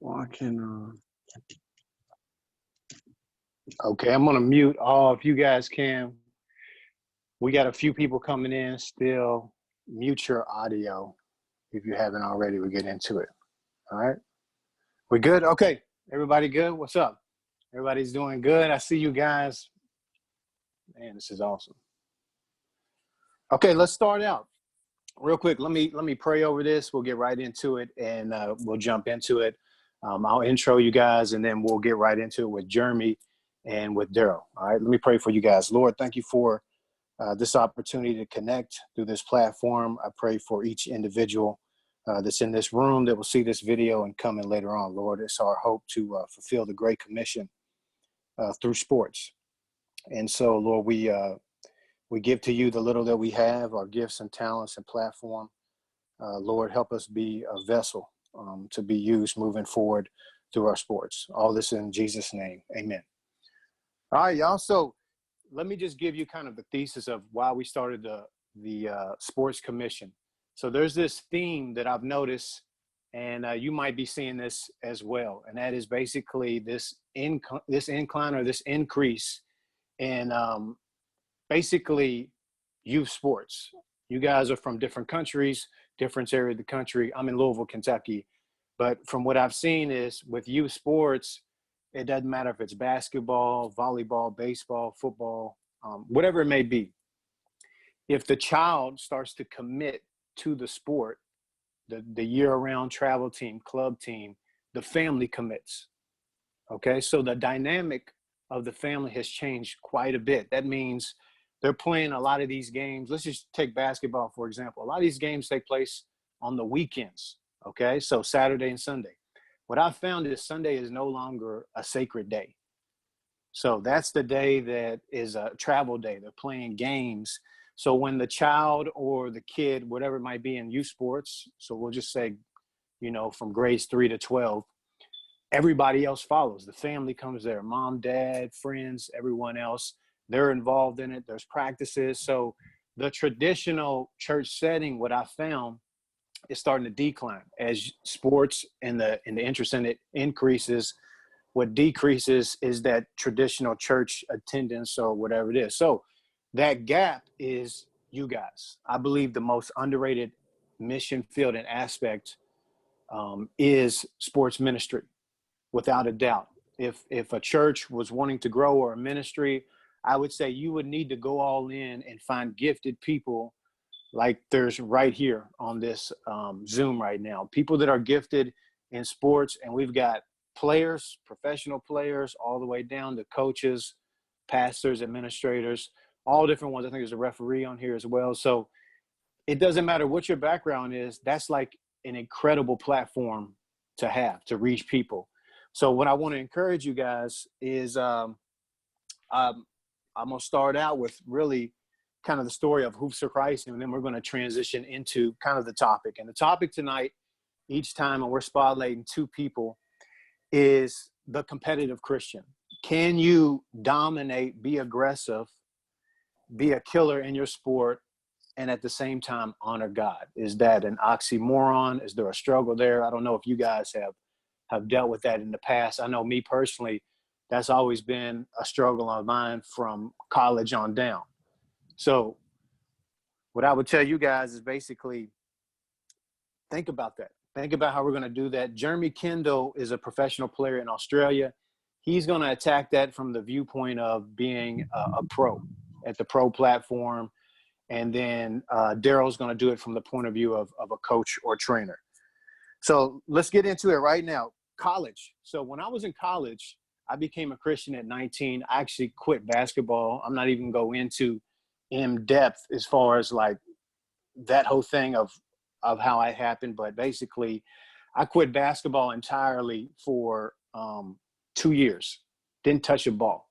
Walking. Okay, I'm gonna mute all if you guys can. We got a few people coming in still. Mute your audio if you haven't already. We'll get into it. All right. We good? Okay. Everybody good? What's up? Everybody's doing good. I see you guys. Man, this is awesome. Okay, let's start out. Real quick, let me pray over this. We'll get right into it and we'll jump into it. I'll intro you guys and then we'll get right into it with Jeremy and with Darrell. All right, let me pray for you guys. Lord, thank you for this opportunity to connect through this platform. I pray for each individual that's in this room that will see this video and come in later on. Lord, it's our hope to fulfill the Great Commission through sports. And so, Lord, we give to you the little that we have, our gifts and talents and platform. Lord, help us be a vessel to be used moving forward through our sports. All this in Jesus' name. Amen. All right, y'all. So let me just give you kind of the thesis of why we started the Sports Commission. So there's this theme that I've noticed, and you might be seeing this as well. And that is basically this incline or this increase in basically youth sports. You guys are from different countries, different area of the country. I'm in Louisville, Kentucky. But from what I've seen is with youth sports, it doesn't matter if it's basketball, volleyball, baseball, football, whatever it may be. If the child starts to commit to the sport, the year-round travel team, club team, the family commits. Okay, so the dynamic of the family has changed quite a bit. That means they're playing a lot of these games. Let's just take basketball, for example. A lot of these games take place on the weekends, okay? So Saturday and Sunday. What I've found is Sunday is no longer a sacred day. So that's the day that is a travel day. They're playing games. So when the child or the kid, whatever it might be in youth sports, so we'll just say, you know, from grades 3 to 12, everybody else follows. The family comes there, mom, dad, friends, everyone else. They're involved in it. There's practices. So the traditional church setting, what I found, is starting to decline as sports and the interest in it increases. What decreases is that traditional church attendance or whatever it is. So that gap is you guys. I believe the most underrated mission field and aspect is sports ministry, without a doubt. If a church was wanting to grow or a ministry, I would say you would need to go all in and find gifted people like there's right here on this Zoom right now. People that are gifted in sports, and we've got players, professional players, all the way down to coaches, pastors, administrators, all different ones. I think there's a referee on here as well. So it doesn't matter what your background is. That's like an incredible platform to have, to reach people. So what I want to encourage you guys is I'm going to start out with really kind of the story of Hoops for Christ, and then we're going to transition into kind of the topic. And the topic tonight, each time, and we're spotlighting two people, is the competitive Christian. Can you dominate, be aggressive, be a killer in your sport, and at the same time honor God? Is that an oxymoron? Is there a struggle there? I don't know if you guys have dealt with that in the past. I know me personally, that's always been a struggle of mine from college on down. So what I would tell you guys is basically think about that. Think about how we're going to do that. Jeremy Kendle is a professional player in Australia. He's going to attack that from the viewpoint of being a pro at the pro platform. And then Darrell's going to do it from the point of view of a coach or trainer. So let's get into it right now. College. So when I was in college, I became a Christian at 19. I actually quit basketball. I'm not even going to go into in depth as far as like that whole thing of how it happened. But basically, I quit basketball entirely for 2 years. Didn't touch a ball.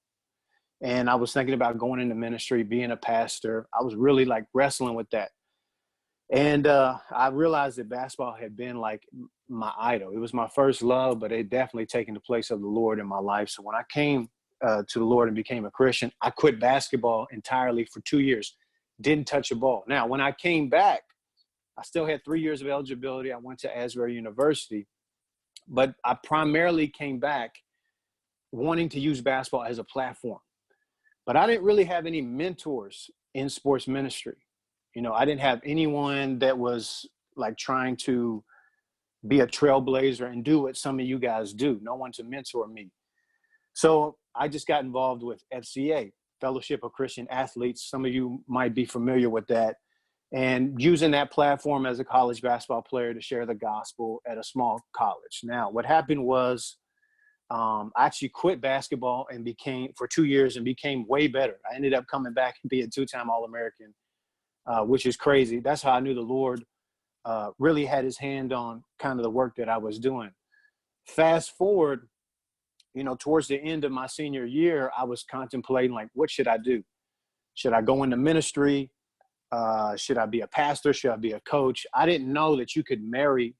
And I was thinking about going into ministry, being a pastor. I was really like wrestling with that. And I realized that basketball had been like my idol. It was my first love, but it definitely taken the place of the Lord in my life. So when I came to the Lord and became a Christian, I quit basketball entirely for 2 years. Didn't touch a ball. Now, when I came back, I still had 3 years of eligibility. I went to Asbury University. But I primarily came back wanting to use basketball as a platform. But I didn't really have any mentors in sports ministry. You know, I didn't have anyone that was like trying to be a trailblazer and do what some of you guys do. No one to mentor me. So I just got involved with FCA, Fellowship of Christian Athletes. Some of you might be familiar with that. And using that platform as a college basketball player to share the gospel at a small college. Now, what happened was I actually quit basketball and became, for 2 years, and became way better. I ended up coming back and being a 2-time All-American, which is crazy. That's how I knew the Lord really had his hand on kind of the work that I was doing. Fast forward, you know, towards the end of my senior year, I was contemplating, like, what should I do? Should I go into ministry? Should I be a pastor? Should I be a coach? I didn't know that you could marry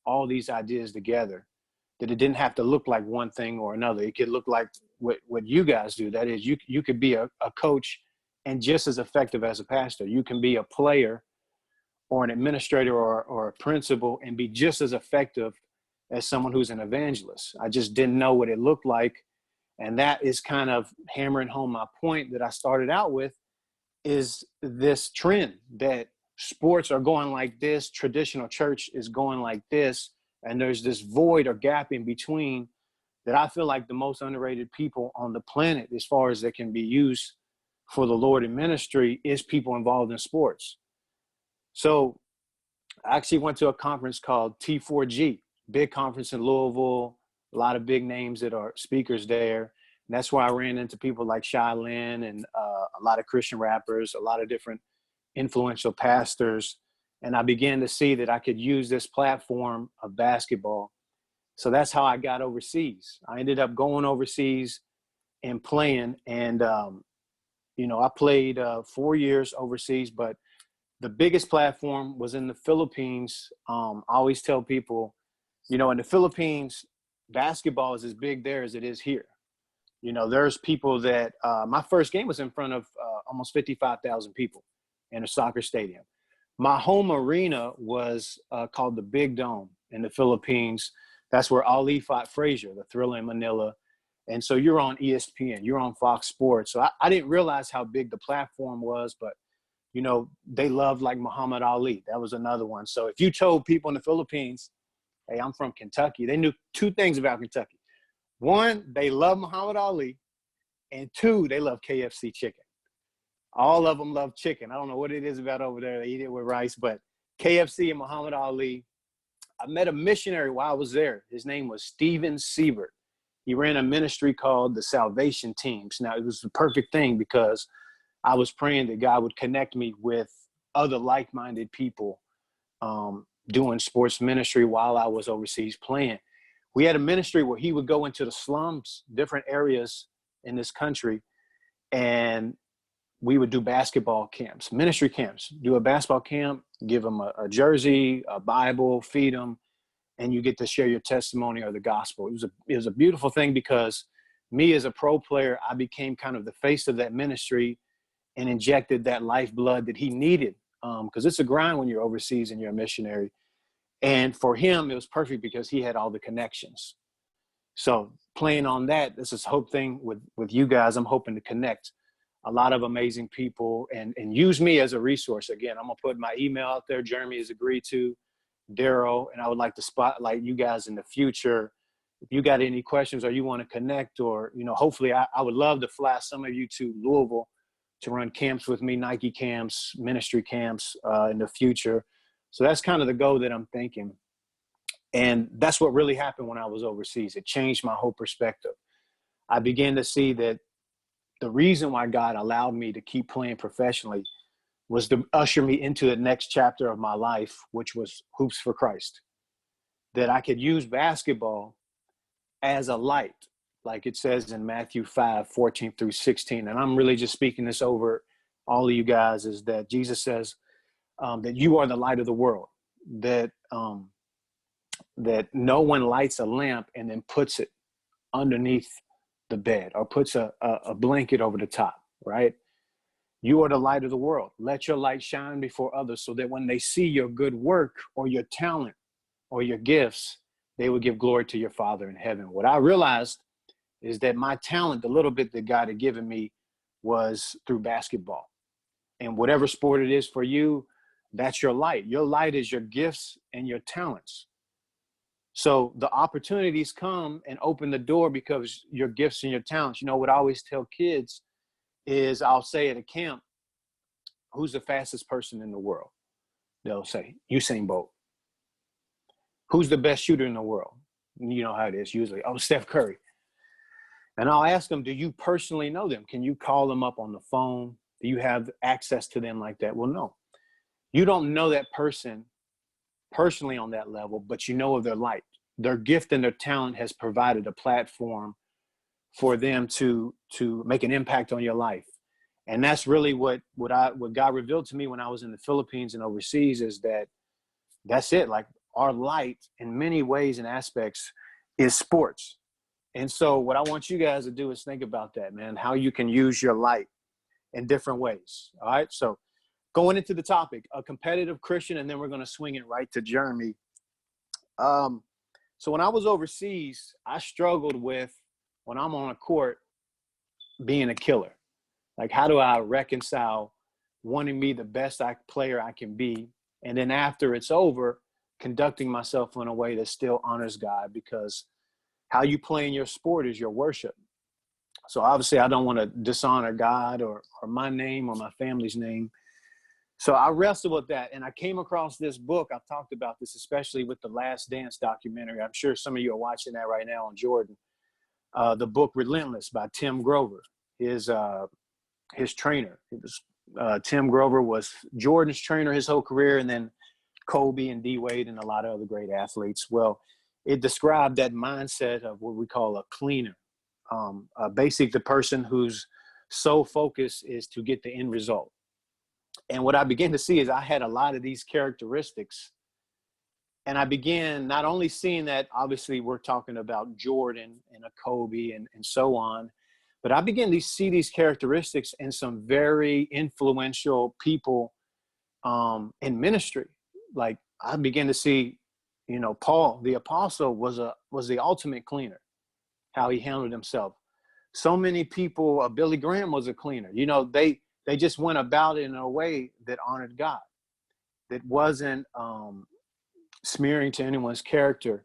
all these ideas together, that it didn't have to look like one thing or another. It could look like what you guys do. That is, you could be a coach and just as effective as a pastor. You can be a player or an administrator or a principal and be just as effective as someone who's an evangelist. I just didn't know what it looked like. And that is kind of hammering home my point that I started out with, is this trend that sports are going like this, traditional church is going like this, and there's this void or gap in between that I feel like the most underrated people on the planet, as far as that can be used for the Lord in ministry, is people involved in sports. So I actually went to a conference called T4G, big conference in Louisville, a lot of big names that are speakers there. And that's where I ran into people like Shy Lynn and a lot of Christian rappers, a lot of different influential pastors. And I began to see that I could use this platform of basketball. So that's how I got overseas. I ended up going overseas and playing. And, you know, I played 4 years overseas, but the biggest platform was in the Philippines. I always tell people, you know, in the Philippines, basketball is as big there as it is here. You know, there's people that my first game was in front of almost 55,000 people in a soccer stadium. My home arena was called the Big Dome in the Philippines. That's where Ali fought Frazier, the Thriller in Manila. And so you're on ESPN, you're on Fox Sports. So I didn't realize how big the platform was, but, you know, they loved like Muhammad Ali. That was another one. So if you told people in the Philippines, hey, I'm from Kentucky, they knew two things about Kentucky. One, they love Muhammad Ali, and two, they love KFC chicken. All of them love chicken. I don't know what it is about over there. They eat it with rice, but KFC and Muhammad Ali. I met a missionary while I was there. His name was Stephen Siebert. He ran a ministry called the Salvation Teams. Now, it was the perfect thing because I was praying that God would connect me with other like-minded people doing sports ministry while I was overseas playing. We had a ministry where he would go into the slums, different areas in this country, and we would do basketball camps, ministry camps, do a basketball camp, give them a jersey, a Bible, feed them, and you get to share your testimony or the gospel. It was a beautiful thing because me as a pro player, I became kind of the face of that ministry and injected that lifeblood that he needed, because it's a grind when you're overseas and you're a missionary. And for him, it was perfect because he had all the connections. So playing on that, this is hope thing with you guys. I'm hoping to connect a lot of amazing people and use me as a resource. Again, I'm going to put my email out there. Jeremy has agreed to, Darrell, and I would like to spotlight you guys in the future. If you got any questions or you want to connect, or, you know, hopefully I would love to fly some of you to Louisville to run camps with me, Nike camps, ministry camps in the future. So that's kind of the goal that I'm thinking. And that's what really happened when I was overseas. It changed my whole perspective. I began to see that the reason why God allowed me to keep playing professionally was to usher me into the next chapter of my life, which was Hoops for Christ. That I could use basketball as a light, like it says in Matthew 5:14-16. And I'm really just speaking this over all of you guys, is that Jesus says that you are the light of the world, that no one lights a lamp and then puts it underneath the bed or puts a blanket over the top, right? You are the light of the world. Let your light shine before others so that when they see your good work or your talent or your gifts, they would give glory to your Father in heaven. What I realized is that my talent, the little bit that God had given me, was through basketball. And whatever sport it is for you, that's your light. Your light is your gifts and your talents. So the opportunities come and open the door because your gifts and your talents. You know, what I always tell kids is, I'll say at a camp, who's the fastest person in the world? They'll say, Usain Bolt. Who's the best shooter in the world? You know how it is usually. Oh, Steph Curry. And I'll ask them, do you personally know them? Can you call them up on the phone? Do you have access to them like that? Well, no. You don't know that person personally on that level, but you know of their light. Their gift and their talent has provided a platform for them to make an impact on your life. And that's really what God revealed to me when I was in the Philippines and overseas, is that's it. Like, our light in many ways and aspects is sports. And so what I want you guys to do is think about that, man, how you can use your light in different ways. All right. So going into the topic, a competitive Christian, and then we're going to swing it right to Jeremy. So when I was overseas, I struggled with, when I'm on a court, being a killer. Like, how do I reconcile wanting to be the best player I can be, and then after it's over, conducting myself in a way that still honors God? Because how you play in your sport is your worship. So obviously I don't want to dishonor God or my name or my family's name. So I wrestled with that, and I came across this book. I've talked about this, especially with the Last Dance documentary. I'm sure some of you are watching that right now on Jordan. The book Relentless by Tim Grover, his trainer. Tim Grover was Jordan's trainer his whole career, and then Kobe and D Wade and a lot of other great athletes. Well, it described that mindset of what we call a cleaner. Basically, the person whose sole focus is to get the end result. And what I began to see is I had a lot of these characteristics. And I began not only seeing that, obviously, we're talking about Jordan and a Kobe and so on, but I began to see these characteristics in some very influential people in ministry. Like, I began to see, you know, Paul, the apostle, was the ultimate cleaner, how he handled himself. So many people, Billy Graham was a cleaner. You know, they just went about it in a way that honored God, that wasn't smearing to anyone's character.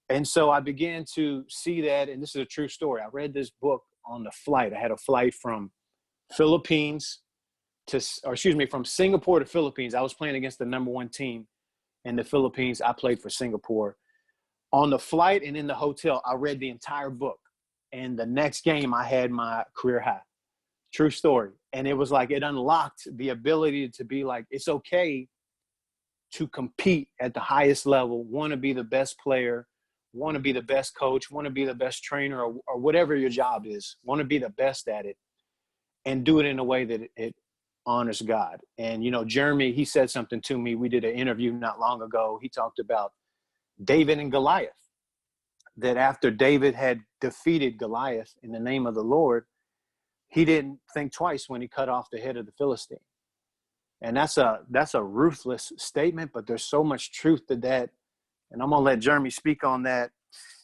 And so I began to see that, and this is a true story. I read this book on the flight. I had a flight from from Singapore to Philippines. I was playing against the number one team in the Philippines. I played for Singapore. On the flight and in the hotel, I read the entire book. And the next game, I had my career high. True story. And it was like, it unlocked the ability to be like, it's okay to compete at the highest level, want to be the best player, want to be the best coach, want to be the best trainer, or whatever your job is, want to be the best at it, and do it in a way that it honors God. And, you know, Jeremy, he said something to me. We did an interview not long ago. He talked about David and Goliath, that after David had defeated Goliath in the name of the Lord, he didn't think twice when he cut off the head of the Philistine. And that's a ruthless statement, but there's so much truth to that. And I'm going to let Jeremy speak on that.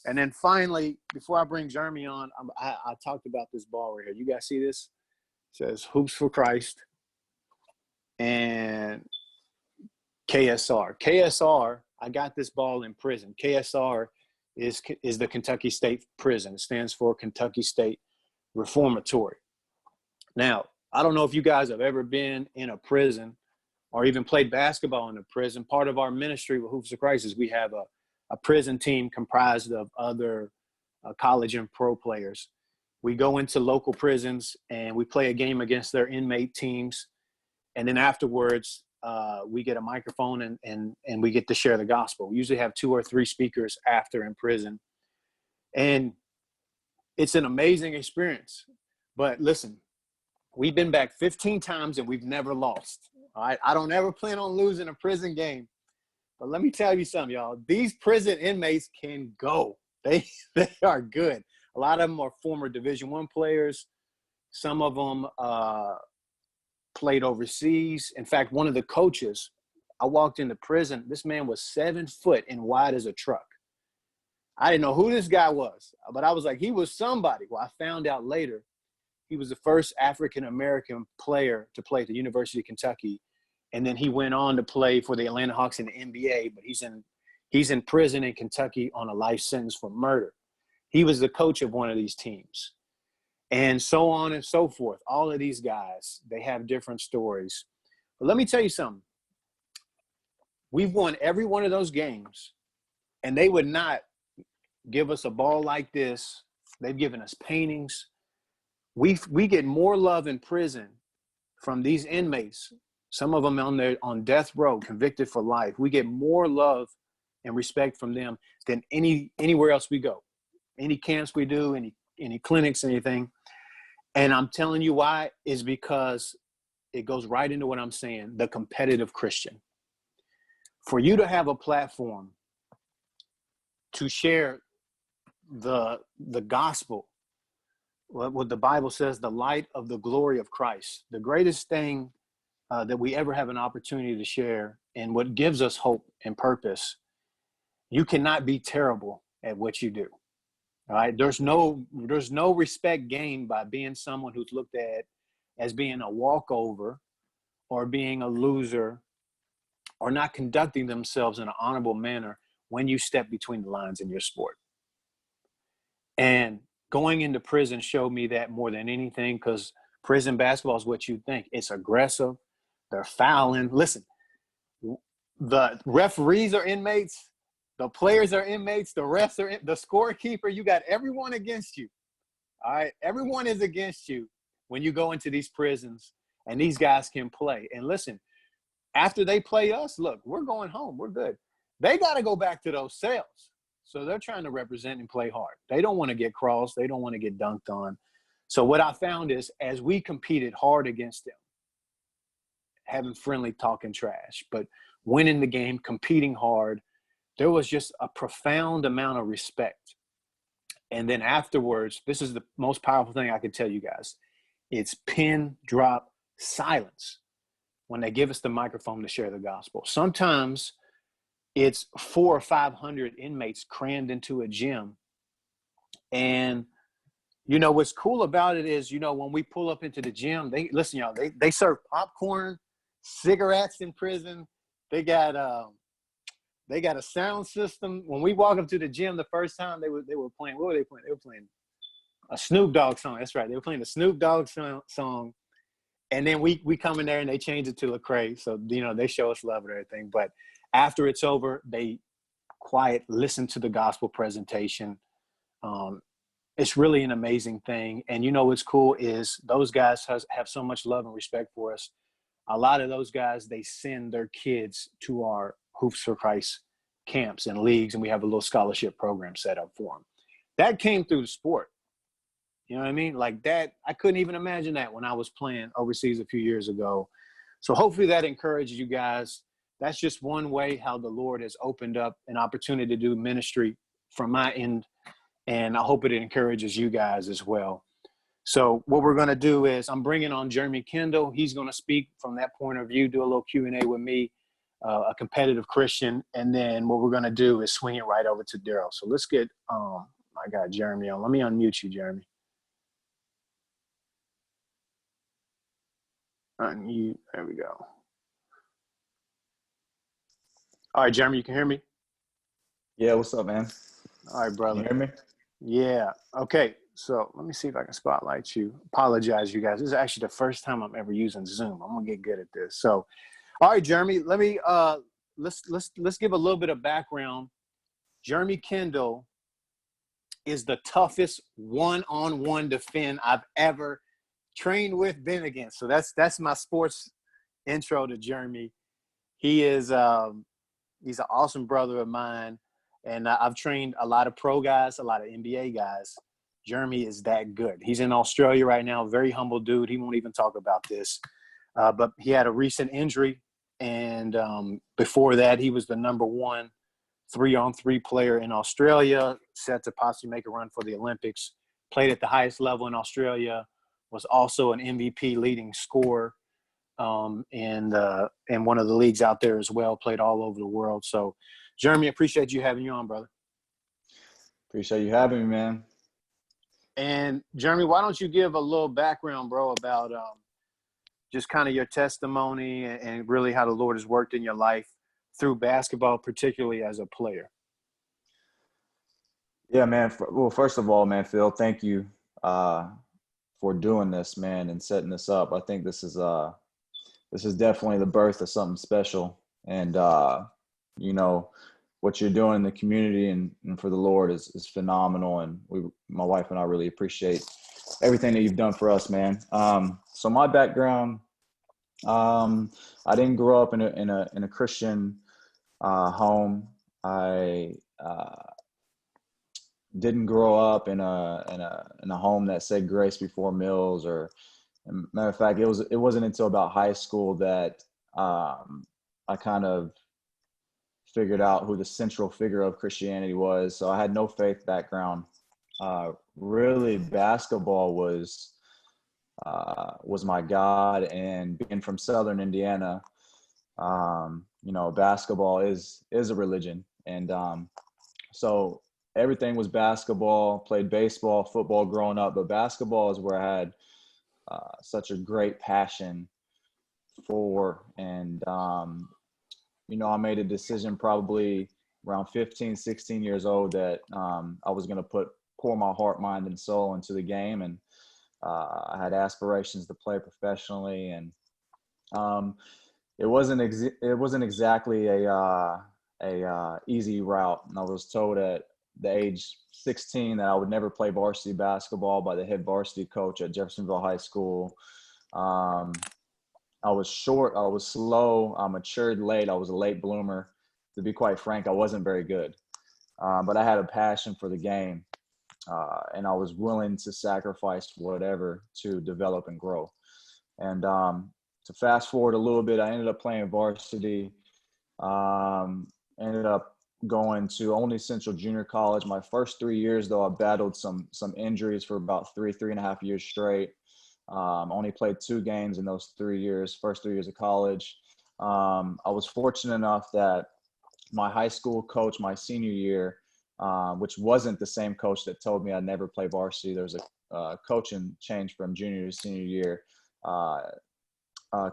And then finally, before I bring Jeremy on, I talked about this ball right here. You guys see this? It says Hoops for Christ and KSR. KSR, I got this ball in prison. KSR is the Kentucky State Prison. It stands for Kentucky State Reformatory. Now, I don't know if you guys have ever been in a prison or even played basketball in a prison. Part of our ministry with Hoops of Christ is we have a prison team comprised of other college and pro players. We go into local prisons and we play a game against their inmate teams. And then afterwards, we get a microphone and we get to share the gospel. We usually have 2 or 3 speakers after in prison. And it's an amazing experience. But listen, we've been back 15 times and we've never lost. All right. I don't ever plan on losing a prison game. But let me tell you something, y'all. These prison inmates can go. They are good. A lot of them are former Division I players. Some of them played overseas. In fact, one of the coaches, I walked into prison. This man was 7 foot and wide as a truck. I didn't know who this guy was, but I was like, he was somebody. Well, I found out later he was the first African-American player to play at the University of Kentucky. And then he went on to play for the Atlanta Hawks in the NBA, but he's in prison in Kentucky on a life sentence for murder. He was the coach of one of these teams. And so on and so forth. All of these guys, they have different stories. But let me tell you something. We've won every one of those games, and they would not give us a ball like this. They've given us paintings. We get more love in prison from these inmates, some of them on death row, convicted for life. We get more love and respect from them than anywhere else we go. Any camps we do, any clinics, anything. And I'm telling you why is because it goes right into what I'm saying, the competitive Christian. For you to have a platform to share the gospel, what the Bible says, the light of the glory of Christ, the greatest thing that we ever have an opportunity to share, and what gives us hope and purpose, you cannot be terrible at what you do. All right. There's no respect gained by being someone who's looked at as being a walkover or being a loser or not conducting themselves in an honorable manner when you step between the lines in your sport. And going into prison showed me that more than anything, because prison basketball is what you think. It's aggressive. They're fouling. Listen, the referees are inmates. The players are inmates. The refs are the scorekeeper. You got everyone against you. All right. Everyone is against you when you go into these prisons, and these guys can play. And listen, after they play us, look, we're going home. We're good. They got to go back to those cells. So they're trying to represent and play hard. They don't want to get crossed. They don't want to get dunked on. So what I found is, as we competed hard against them, having friendly talking trash, but winning the game, competing hard, there was just a profound amount of respect. And then afterwards, this is the most powerful thing I could tell you guys. It's pin drop silence when they give us the microphone to share the gospel. Sometimes it's 400 or 500 inmates crammed into a gym. And, you know, what's cool about it is, you know, when we pull up into the gym, they serve popcorn, cigarettes in prison. They got a sound system. When we walk up to the gym the first time, they were playing, what were they playing? They were playing a Snoop Dogg song. That's right. They were playing a Snoop Dogg song. And then we come in there and they change it to Lecrae. So, you know, they show us love and everything. But after it's over, they listen to the gospel presentation. It's really an amazing thing. And you know what's cool is those guys have so much love and respect for us. A lot of those guys, they send their kids to our Hoops for Christ camps and leagues, and we have a little scholarship program set up for them. That came through the sport. You know what I mean? Like that, I couldn't even imagine that when I was playing overseas a few years ago. So hopefully that encourages you guys. That's just one way how the Lord has opened up an opportunity to do ministry from my end, and I hope it encourages you guys as well. So what we're going to do is I'm bringing on Jeremy Kendle. He's going to speak from that point of view, do a little Q&A with me, a competitive Christian. And then what we're going to do is swing it right over to Darrell. So let's get, I got Jeremy on. Let me unmute you, Jeremy. Unmute. There we go. All right, Jeremy, you can hear me? Yeah, what's up, man? All right, brother. Can you hear me? Yeah. Okay. So let me see if I can spotlight you. Apologize, you guys. This is actually the first time I'm ever using Zoom. I'm gonna get good at this. So, all right, Jeremy. Let me let's give a little bit of background. Jeremy Kendle is the toughest one-on-one defend I've ever trained with, been against. So that's my sports intro to Jeremy. He is he's an awesome brother of mine, and I've trained a lot of pro guys, a lot of NBA guys. Jeremy is that good. He's in Australia right now, very humble dude. He won't even talk about this. But he had a recent injury, and before that, he was the number one 3-on-3 player in Australia, set to possibly make a run for the Olympics, played at the highest level in Australia, was also an MVP leading scorer in one of the leagues out there as well, played all over the world. So, Jeremy, appreciate you having you on, brother. Appreciate you having me, man. And Jeremy, why don't you give a little background, bro, about just kind of your testimony and really how the Lord has worked in your life through basketball, particularly as a player. Yeah, man. Well, first of all, man, Phil, thank you uh, for doing this, man, and setting this up. I think this is definitely the birth of something special, and you know what you're doing in the community and for the Lord is phenomenal. And my wife and I, really appreciate everything that you've done for us, man. So my background, I didn't grow up in a Christian home. I didn't grow up in a home that said grace before meals, or matter of fact, it wasn't until about high school that I kind of figured out who the central figure of Christianity was. So I had no faith background. Really, basketball was my God, and being from Southern Indiana, basketball is a religion, and so everything was basketball. Played baseball, football growing up, but basketball is where I had such a great passion for. And I made a decision probably around 15, 16 years old that I was going to pour my heart, mind, and soul into the game. And I had aspirations to play professionally, and it wasn't exactly a easy route. And I was told at the age 16 that I would never play varsity basketball by the head varsity coach at Jeffersonville High School. I was short, I was slow, I matured late, I was a late bloomer. To be quite frank, I wasn't very good, but I had a passion for the game, and I was willing to sacrifice whatever to develop and grow. And to fast forward a little bit, I ended up playing varsity, ended up going to only Central Junior College. My first 3 years, though, I battled some injuries for about 3.5 years straight. Only played 2 games in those 3 years, first 3 years of college. I was fortunate enough that my high school coach, my senior year, which wasn't the same coach that told me I'd never play varsity. There was a coaching change from junior to senior year.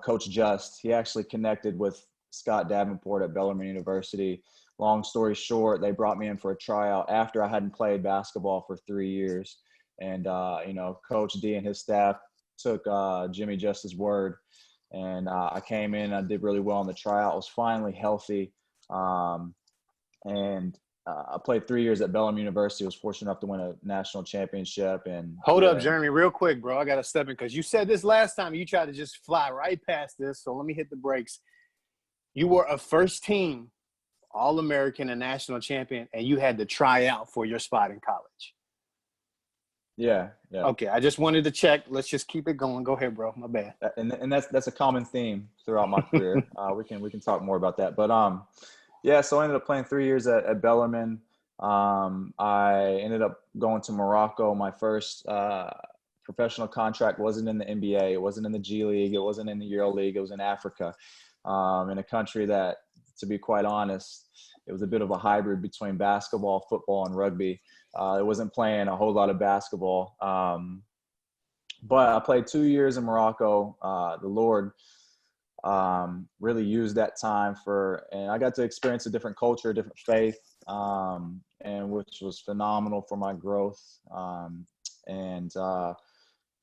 Coach Just, he actually connected with Scott Davenport at Bellarmine University. Long story short, they brought me in for a tryout after I hadn't played basketball for 3 years. And, Coach D and his staff took Jimmy Just's word. And I came in, I did really well in the tryout. I was finally healthy. And I played 3 years at Bellarmine University. I was fortunate enough to win a national championship. And Hold up, Jeremy, real quick, bro. I got to step in because you said this last time. You tried to just fly right past this. So let me hit the brakes. You were a first team All-American and national champion, and you had to try out for your spot in college. Yeah. Okay, I just wanted to check. Let's just keep it going. Go ahead, bro. My bad. And that's a common theme throughout my career. We can talk more about that. But so I ended up playing 3 years at Bellarmine. I ended up going to Morocco. My first professional contract wasn't in the NBA. It wasn't in the G League. It wasn't in the Euro League. It was in Africa, in a country that, to be quite honest, it was a bit of a hybrid between basketball, football, and rugby. It wasn't playing a whole lot of basketball. But I played 2 years in Morocco. The Lord really used that time and I got to experience a different culture, a different faith, and which was phenomenal for my growth. And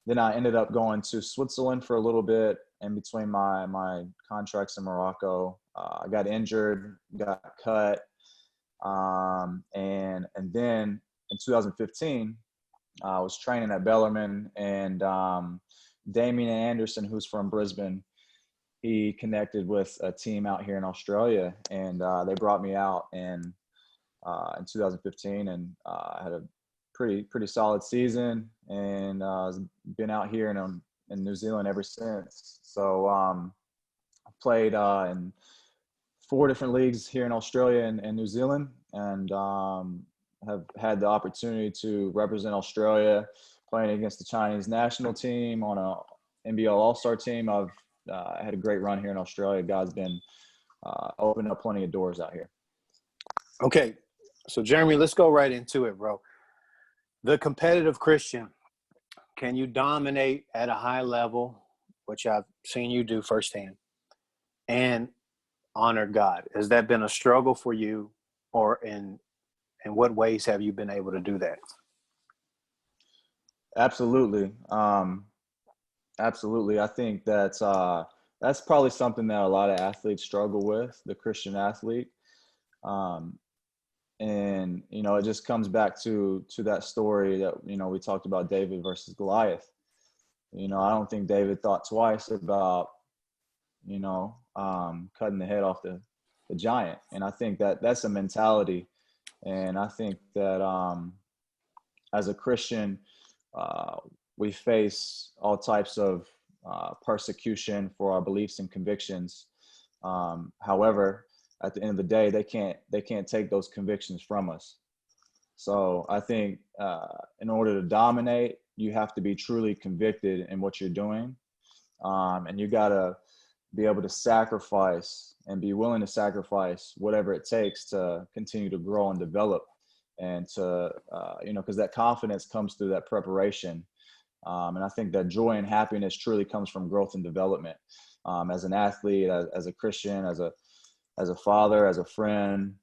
then I ended up going to Switzerland for a little bit in between my contracts in Morocco. I got injured, got cut, and then in 2015, I was training at Bellarmine, and Damien Anderson, who's from Brisbane, he connected with a team out here in Australia, and they brought me out in 2015, and I had a pretty solid season, and been out here in New Zealand ever since. So I played in 4 different leagues here in Australia and New Zealand, and have had the opportunity to represent Australia, playing against the Chinese national team on a NBL All-Star team. I've had a great run here in Australia. God's been opening up plenty of doors out here. Okay. So Jeremy, let's go right into it, bro. The competitive Christian, can you dominate at a high level, which I've seen you do firsthand, and honor God? Has that been a struggle for you, or in what ways have you been able to do that? Absolutely. Absolutely. I think that's probably something that a lot of athletes struggle with, the Christian athlete. Um, and it just comes back to that story that we talked about, David versus Goliath. I don't think David thought twice about cutting the head off the giant. And I think that that's a mentality. And I think that as a Christian, uh, we face all types of persecution for our beliefs and convictions. However, at the end of the day, they can't take those convictions from us. So I think in order to dominate, you have to be truly convicted in what you're doing, and you gotta be able to sacrifice and be willing to sacrifice whatever it takes to continue to grow and develop, and to because that confidence comes through that preparation. And I think that joy and happiness truly comes from growth and development. As an athlete, as a Christian, as a father, as a friend,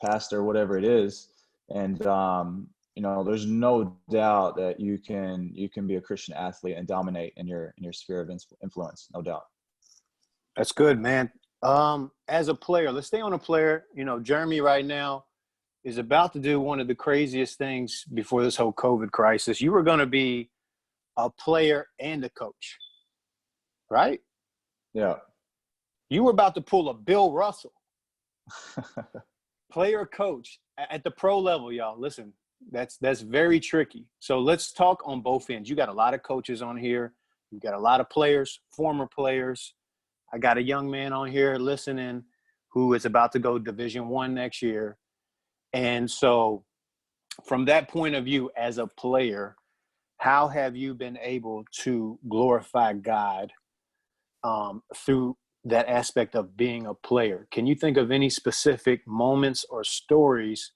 pastor, whatever it is. And there's no doubt that you can be a Christian athlete and dominate in your sphere of influence. No doubt. That's good, man. As a player, let's stay on a player. Jeremy right now is about to do one of the craziest things before this whole COVID crisis. You were going to be a player and a coach, right? Yeah. You were about to pull a Bill Russell, player coach at the pro level, y'all. Listen, that's very tricky. So let's talk on both ends. You got a lot of coaches on here. You got a lot of players, former players. I got a young man on here listening who is about to go Division I next year. And so from that point of view, as a player, how have you been able to glorify God through that aspect of being a player? Can you think of any specific moments or stories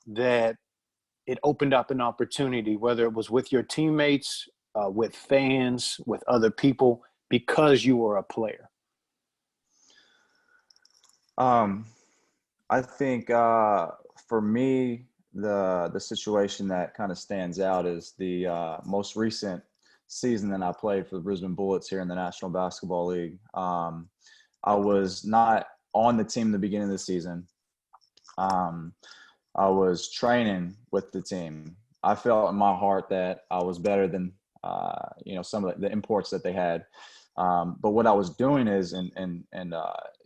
that it opened up an opportunity, whether it was with your teammates, with fans, with other people, because you were a player? I think for me, the situation that kind of stands out is the most recent season that I played for the Brisbane Bullets here in the National Basketball League. I was not on the team in the beginning of the season. I was training with the team. I felt in my heart that I was better than some of the imports that they had. But what I was doing is,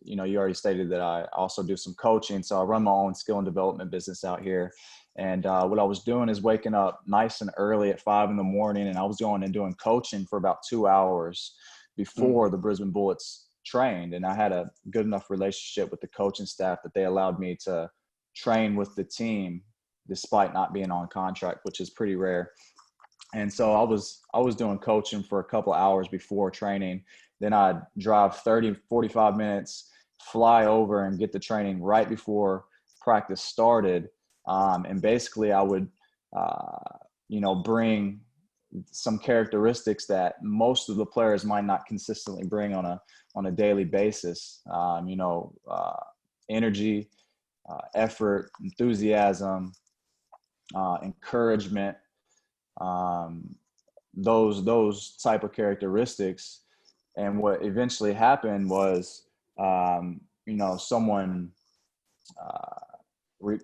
you already stated that I also do some coaching. So I run my own skill and development business out here. And what I was doing is waking up nice and early at 5 a.m. and I was going and doing coaching for about 2 hours before the Brisbane Bullets trained. And I had a good enough relationship with the coaching staff that they allowed me to train with the team despite not being on contract, which is pretty rare. And so I was doing coaching for a couple hours before training. Then I'd drive 30, 45 minutes, fly over and get the training right before practice started. And basically I would, bring some characteristics that most of the players might not consistently bring on a daily basis. Energy, effort, enthusiasm, encouragement, those type of characteristics. And what eventually happened was, someone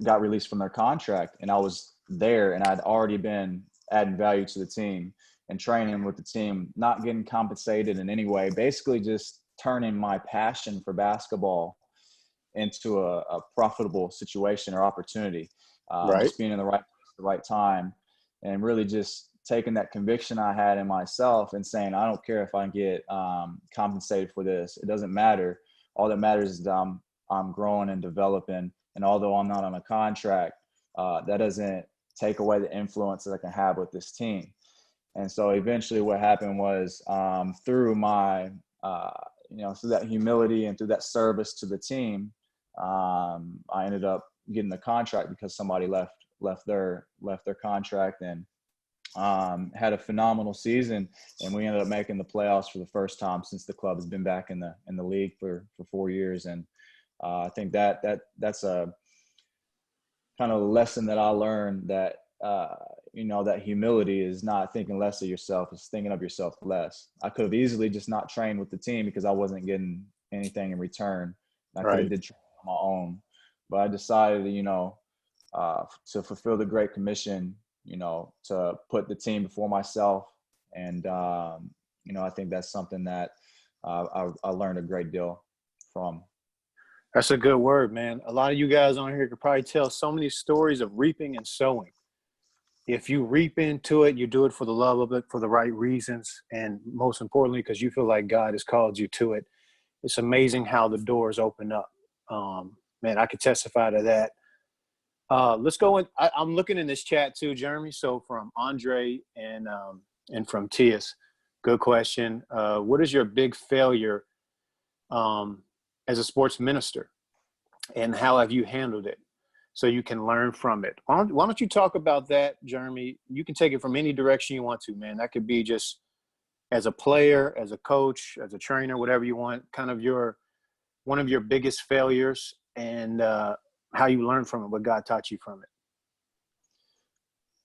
got released from their contract, and I was there, and I'd already been adding value to the team and training with the team, not getting compensated in any way, basically just turning my passion for basketball into a profitable situation or opportunity. Right. Just being in the right place at the right time, and really just taking that conviction I had in myself and saying, I don't care if I get compensated for this. It doesn't matter. All that matters is that I'm growing and developing. And although I'm not on a contract, that doesn't take away the influence that I can have with this team. And so eventually what happened was through my, through that humility and through that service to the team, I ended up getting the contract because somebody left their contract, and had a phenomenal season, and we ended up making the playoffs for the first time since the club has been back in the league for 4 years. And I think that's a kind of lesson that I learned, that that humility is not thinking less of yourself, it's thinking of yourself less. I could have easily just not trained with the team because I wasn't getting anything in return. I could have did train on my own, but I decided to fulfill the Great Commission, to put the team before myself. And, I think that's something that I learned a great deal from. That's a good word, man. A lot of you guys on here could probably tell so many stories of reaping and sowing. If you reap into it, you do it for the love of it, for the right reasons, and most importantly, because you feel like God has called you to it. It's amazing how the doors open up. Man, I could testify to that. Let's go in. I'm looking in this chat too, Jeremy. So from Andre and from Thesis, good question. What is your big failure as a sports minister, and how have you handled it so you can learn from it? Why don't you talk about that, Jeremy? You can take it from any direction you want to, man. That could be just as a player, as a coach, as a trainer, whatever you want, kind of one of your biggest failures, and how you learn from it, what God taught you from it.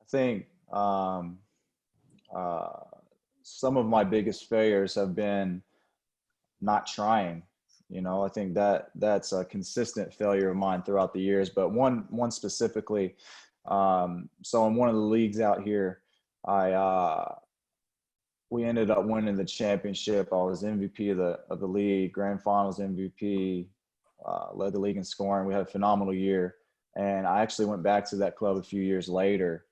I think some of my biggest failures have been not trying. I think that's a consistent failure of mine throughout the years, but one specifically. So in one of the leagues out here, we ended up winning the championship. I was MVP of the league, grand finals MVP, led the league in scoring. We had a phenomenal year, and I actually went back to that club a few years later,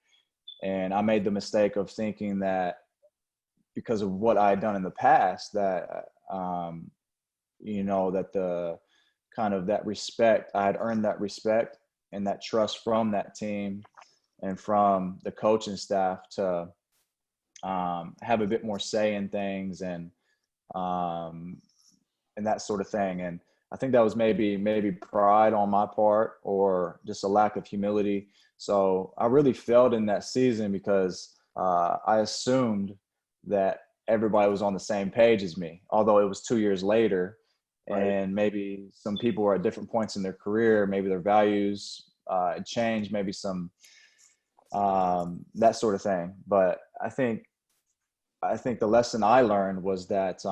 and I made the mistake of thinking that because of what I had done in the past, that that the kind of that respect, I had earned that respect and that trust from that team and from the coaching staff to have a bit more say in things and that sort of thing. And I think that was maybe pride on my part, or just a lack of humility. So I really failed in that season because I assumed that everybody was on the same page as me, although it was 2 years later. Right. And maybe some people were at different points in their career, maybe their values had changed, maybe some that sort of thing. But I think the lesson I learned was that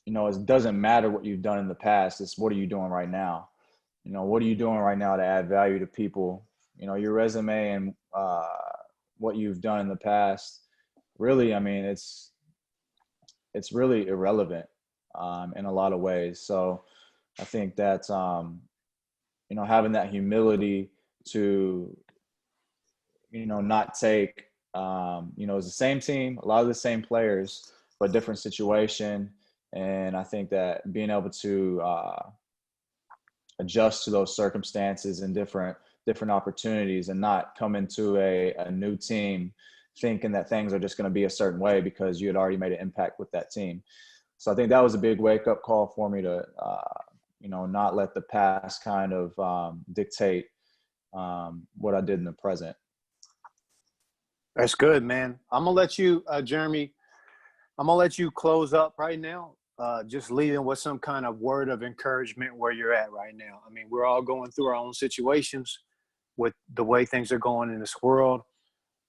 it doesn't matter what you've done in the past. It's what are you doing right now? What are you doing right now to add value to people? Your resume and what you've done in the past, really, I mean, it's really irrelevant in a lot of ways. So I think that, having that humility to, not take, it's the same team, a lot of the same players, but different situation. And I think that being able to adjust to those circumstances and different opportunities, and not come into a new team thinking that things are just going to be a certain way because you had already made an impact with that team. So I think that was a big wake-up call for me to, not let the past kind of dictate what I did in the present. That's good, man. I'm going to let you, Jeremy, I'm going to let you close up right now. Just leaving with some kind of word of encouragement where you're at right now. I mean, we're all going through our own situations with the way things are going in this world.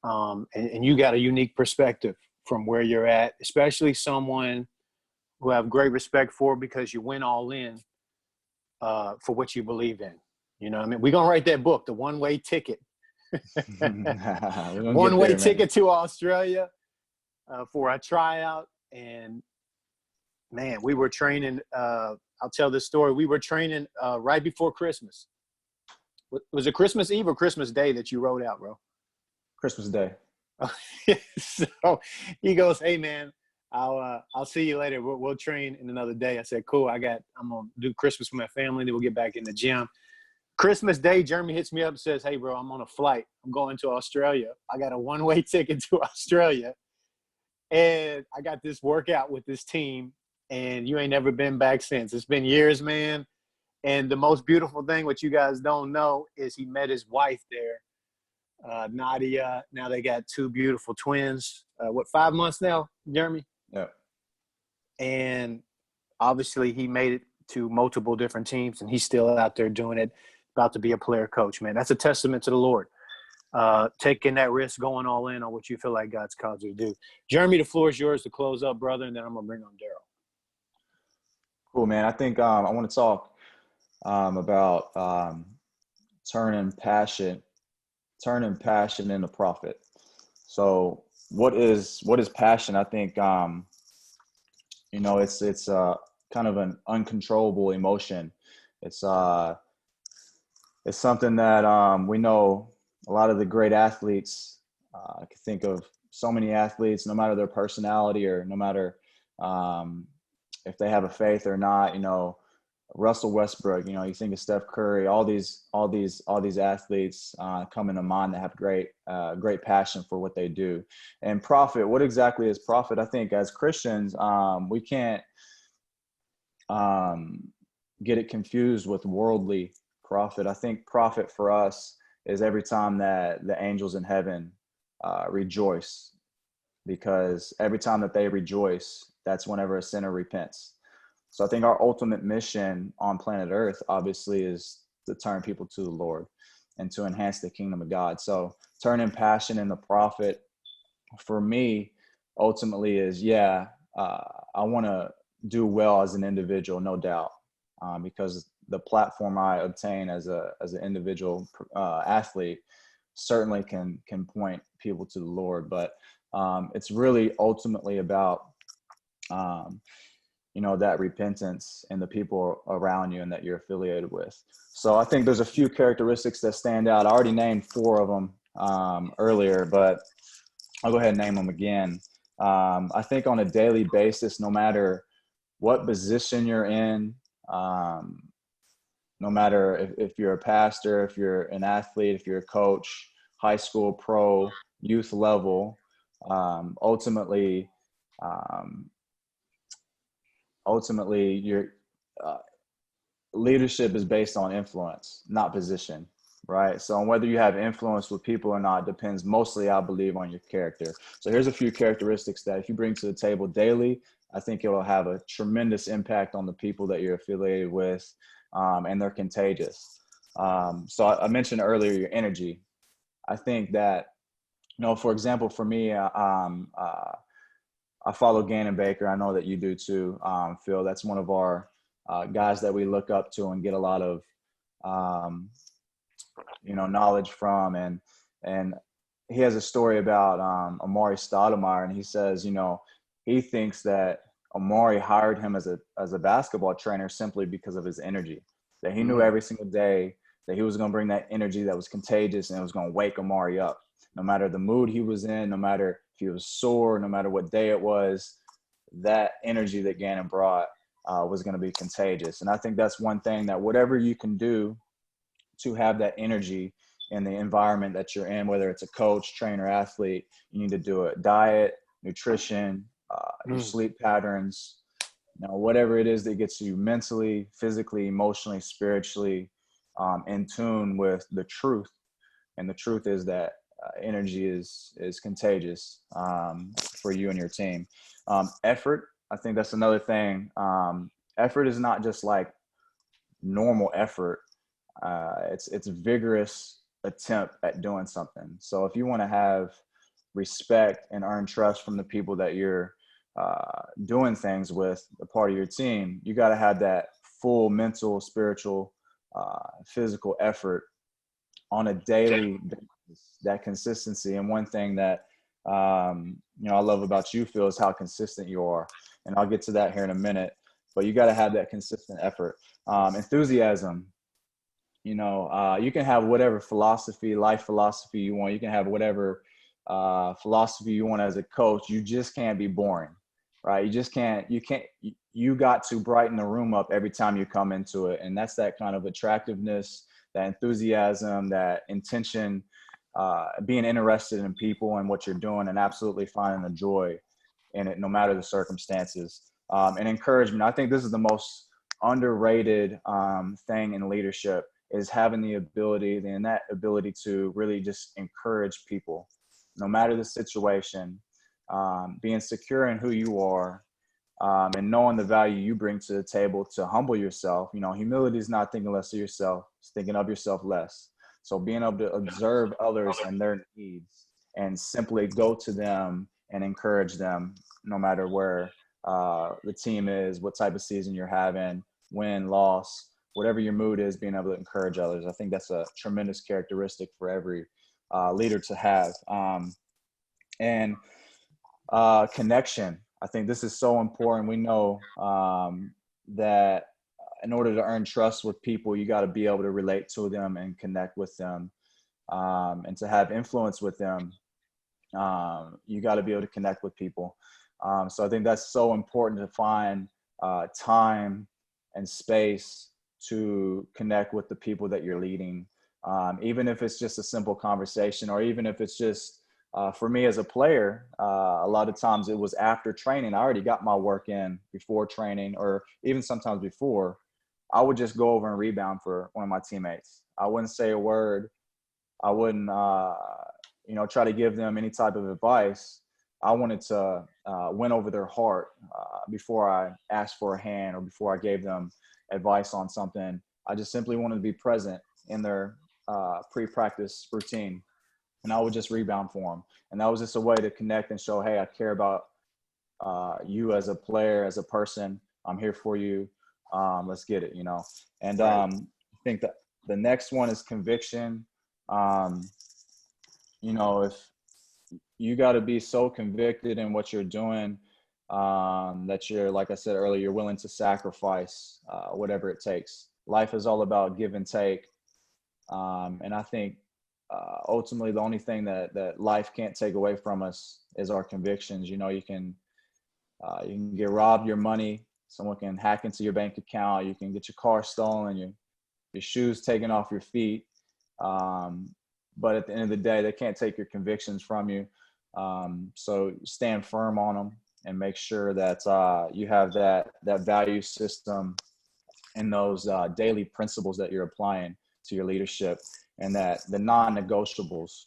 And you got a unique perspective from where you're at, especially someone who I have great respect for because you went all in for what you believe in. You know what I mean? We're going to write that book, The One-Way Ticket. One-way ticket to Australia for a tryout. And, man, we were training. I'll tell this story. We were training right before Christmas. Was it Christmas Eve or Christmas Day that you rode out, bro? Christmas Day. So he goes, "Hey, man, I'll see you later. We'll train in another day." I said, "Cool. I'm gonna do Christmas with my family. Then we'll get back in the gym." Christmas Day, Jeremy hits me up and says, "Hey, bro, I'm on a flight. I'm going to Australia. I got a one-way ticket to Australia, and I got this workout with this team. And you ain't never been back since. It's been years, man. And the most beautiful thing, what you guys don't know, is he met his wife there, Nadia. Now they got two beautiful twins. 5 months now, Jeremy? Yeah. And obviously he made it to multiple different teams, and he's still out there doing it, about to be a player coach, man. That's a testament to the Lord. Taking that risk, going all in on what you feel like God's called you to do. Jeremy, the floor is yours to close up, brother, and then I'm going to bring on Darrell. Cool, man. I think I want to talk about turning passion into profit. So what is passion? I think it's kind of an uncontrollable emotion. It's something that we know a lot of the great athletes. I can think of so many athletes, no matter their personality or no matter if they have a faith or not. Russell Westbrook. You think of Steph Curry. All these athletes come into mind that have great passion for what they do. And profit. What exactly is profit? I think as Christians, we can't get it confused with worldly profit. I think profit for us is every time that the angels in heaven rejoice, because every time that they rejoice, that's whenever a sinner repents. So I think our ultimate mission on planet Earth, obviously, is to turn people to the Lord and to enhance the kingdom of God. So turning passion into profit for me ultimately is, I want to do well as an individual, no doubt, because the platform I obtain as an individual athlete certainly can point people to the Lord. But it's really ultimately about that repentance and the people around you and that you're affiliated with. So I think there's a few characteristics that stand out. I already named 4 of them earlier, but I'll go ahead and name them again. I think on a daily basis, no matter what position you're in, no matter if you're a pastor, if you're an athlete, if you're a coach, high school, pro, youth level, ultimately your leadership is based on influence, not position, right? So whether you have influence with people or not depends mostly, I believe, on your character. So here's a few characteristics that if you bring to the table daily, I think it'll have a tremendous impact on the people that you're affiliated with, and they're contagious. So I mentioned earlier your energy. I think that, for example, for me, I follow Gannon Baker. I know that you do too, Phil. That's one of our guys that we look up to and get a lot of, knowledge from. And he has a story about Amari Stoudemire, and he says, he thinks that Amari hired him as a basketball trainer simply because of his energy. That he knew every single day that he was going to bring that energy that was contagious and it was going to wake Amari up. No matter the mood he was in, no matter if he was sore, no matter what day it was, that energy that Gannon brought was going to be contagious. And I think that's one thing, that whatever you can do to have that energy in the environment that you're in, whether it's a coach, trainer, athlete, you need to do it. Diet, nutrition, your sleep patterns, whatever it is that gets you mentally, physically, emotionally, spiritually in tune with the truth. And the truth is that energy is contagious for you and your team. Effort, I think that's another thing. Effort is not just like normal effort. It's a vigorous attempt at doing something. So if you want to have respect and earn trust from the people that you're doing things with, a part of your team, you got to have that full mental, spiritual, physical effort on a daily basis, that consistency. And one thing that, I love about you, Phil, is how consistent you are. And I'll get to that here in a minute, but you got to have that consistent effort. Enthusiasm, you can have whatever life philosophy you want. You can have whatever philosophy you want as a coach. You just can't be boring, right? You got to brighten the room up every time you come into it. And that's that kind of attractiveness, that enthusiasm, that intention, being interested in people and what you're doing, and absolutely finding the joy in it, no matter the circumstances. And encouragement. I think this is the most underrated thing in leadership is having the ability and that ability to really just encourage people, no matter the situation, being secure in who you are, and knowing the value you bring to the table to humble yourself. You know, humility is not thinking less of yourself, it's thinking of yourself less. So being able to observe others and their needs and simply go to them and encourage them, no matter where the team is, what type of season you're having, win, loss, whatever your mood is, being able to encourage others. I think that's a tremendous characteristic for every leader to have. And connection. I think this is so important. We know that in order to earn trust with people, you got to be able to relate to them and connect with them, and to have influence with them. You got to be able to connect with people. So I think that's so important to find time and space to connect with the people that you're leading. Even if it's just a simple conversation, or even if it's just, for me as a player, a lot of times it was after training. I already got my work in before training, or even sometimes before. I would just go over and rebound for one of my teammates. I wouldn't say a word. I wouldn't, try to give them any type of advice. I wanted to win over their heart before I asked for a hand or before I gave them advice on something. I just simply wanted to be present in their pre-practice routine, and I would just rebound for them. And that was just a way to connect and show, hey, I care about you as a player, as a person. I'm here for you. Let's get it, And I think that the next one is conviction. If you got to be so convicted in what you're doing, that you're, like I said earlier, you're willing to sacrifice whatever it takes. Life is all about give and take. And I think ultimately the only thing that life can't take away from us is our convictions. You can get robbed, your money, someone can hack into your bank account, you can get your car stolen, your shoes taken off your feet. But at the end of the day, they can't take your convictions from you. So stand firm on them and make sure that you have that value system and those daily principles that you're applying to your leadership, and that the non-negotiables.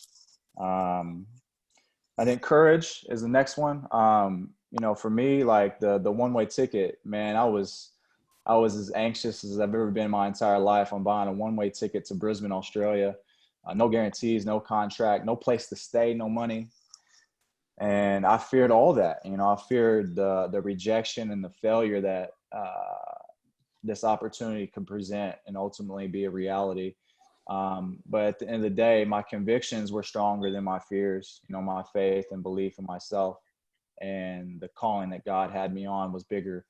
I think courage is the next one. For me, like the one-way ticket, man, I was as anxious as I've ever been my entire life. I'm buying a one-way ticket to Brisbane, Australia. No guarantees, no contract, no place to stay, no money. And I feared all that. I feared the rejection and the failure that this opportunity could present and ultimately be a reality. But at the end of the day, my convictions were stronger than my fears. My faith and belief in myself and the calling that God had me on was bigger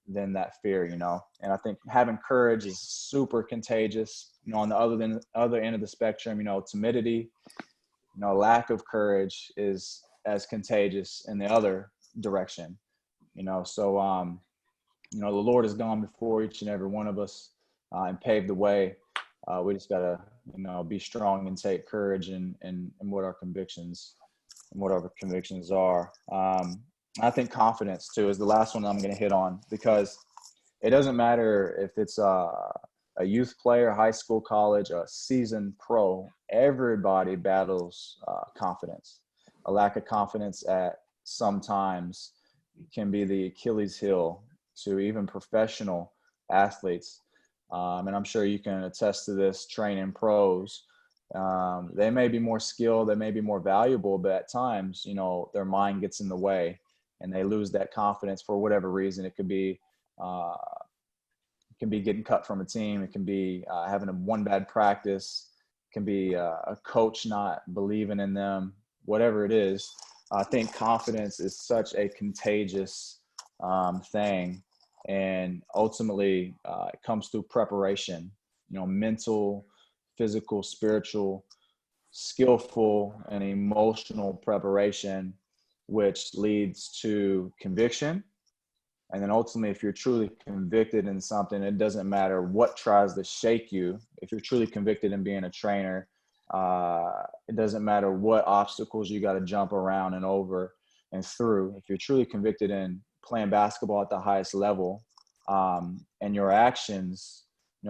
than that fear, And I think having courage is super contagious. On the other end of the spectrum, timidity, lack of courage is as contagious in the other direction. So the Lord has gone before each and every one of us and paved the way. We just gotta, be strong and take courage in what our convictions are. I think confidence too is the last one I'm going to hit on, because it doesn't matter if it's a youth player, high school, college, a seasoned pro. Everybody battles confidence. A lack of confidence at sometimes can be the Achilles heel to even professional athletes. And I'm sure you can attest to this training pros. They may be more skilled, they may be more valuable, but at times, their mind gets in the way and they lose that confidence for whatever reason. It could be getting cut from a team. It can be having one bad practice. It can be a coach not believing in them, whatever it is. I think confidence is such a contagious thing. And ultimately, it comes through preparation, mental, physical, spiritual, skillful, and emotional preparation, which leads to conviction. And then ultimately, if you're truly convicted in something, it doesn't matter what tries to shake you. If you're truly convicted in being a trainer, it doesn't matter what obstacles you got to jump around and over and through. If you're truly convicted in playing basketball at the highest level, and your actions,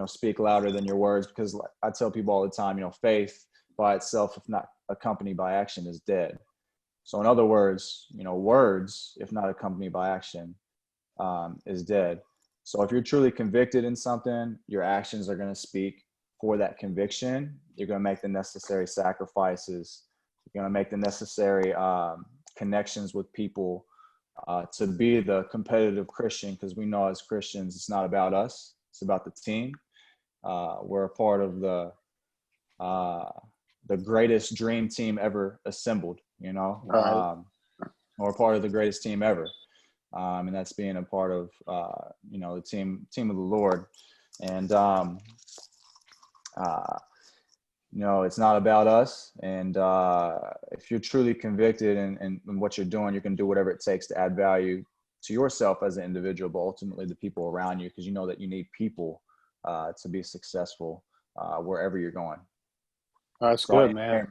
speak louder than your words, because I tell people all the time, faith by itself, if not accompanied by action, is dead. So in other words, words, if not accompanied by action, is dead. So if you're truly convicted in something, your actions are going to speak for that conviction. You're going to make the necessary sacrifices. You're going to make the necessary connections with people to be the competitive Christian, because we know as Christians, it's not about us. It's about the team. We're a part of the greatest dream team ever assembled, Right. we're part of the greatest team ever. And that's being a part of, the team of the Lord. And, it's not about us. And if you're truly convicted in what you're doing, you can do whatever it takes to add value to yourself as an individual, but ultimately the people around you, because you know that you need people to be successful wherever you're going. That's So good, man.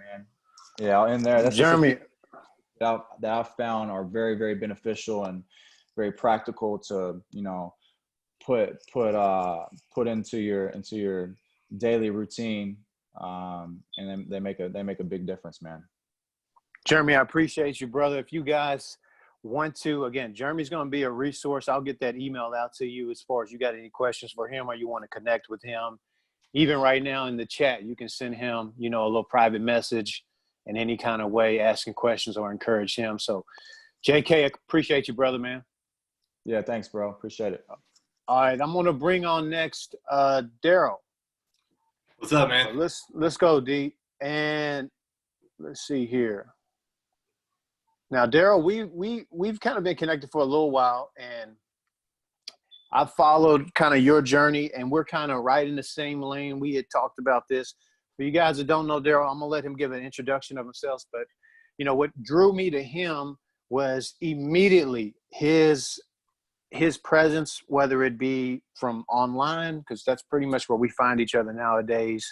Yeah, I'll end there. That's Jeremy, just that I've found are very, very beneficial and very practical to, put into your daily routine. And then they make a big difference, man. Jeremy, I appreciate you, brother. If you guys want to, again, Jeremy's going to be a resource. I'll get that email out to you as far as you got any questions for him or you want to connect with him. Even right now in the chat, you can send him, a little private message in any kind of way, asking questions or encourage him. So, JK, I appreciate you, brother, man. Yeah, thanks, bro. Appreciate it. All right, I'm going to bring on next Darrell. What's up, man? So let's go, D. And let's see here. Now, Darrell, we've kind of been connected for a little while, and I've followed kind of your journey, and we're kind of right in the same lane. We had talked about this. For you guys that don't know Darrell, I'm going to let him give an introduction of himself. But, what drew me to him was immediately his presence, whether it be from online, because that's pretty much where we find each other nowadays,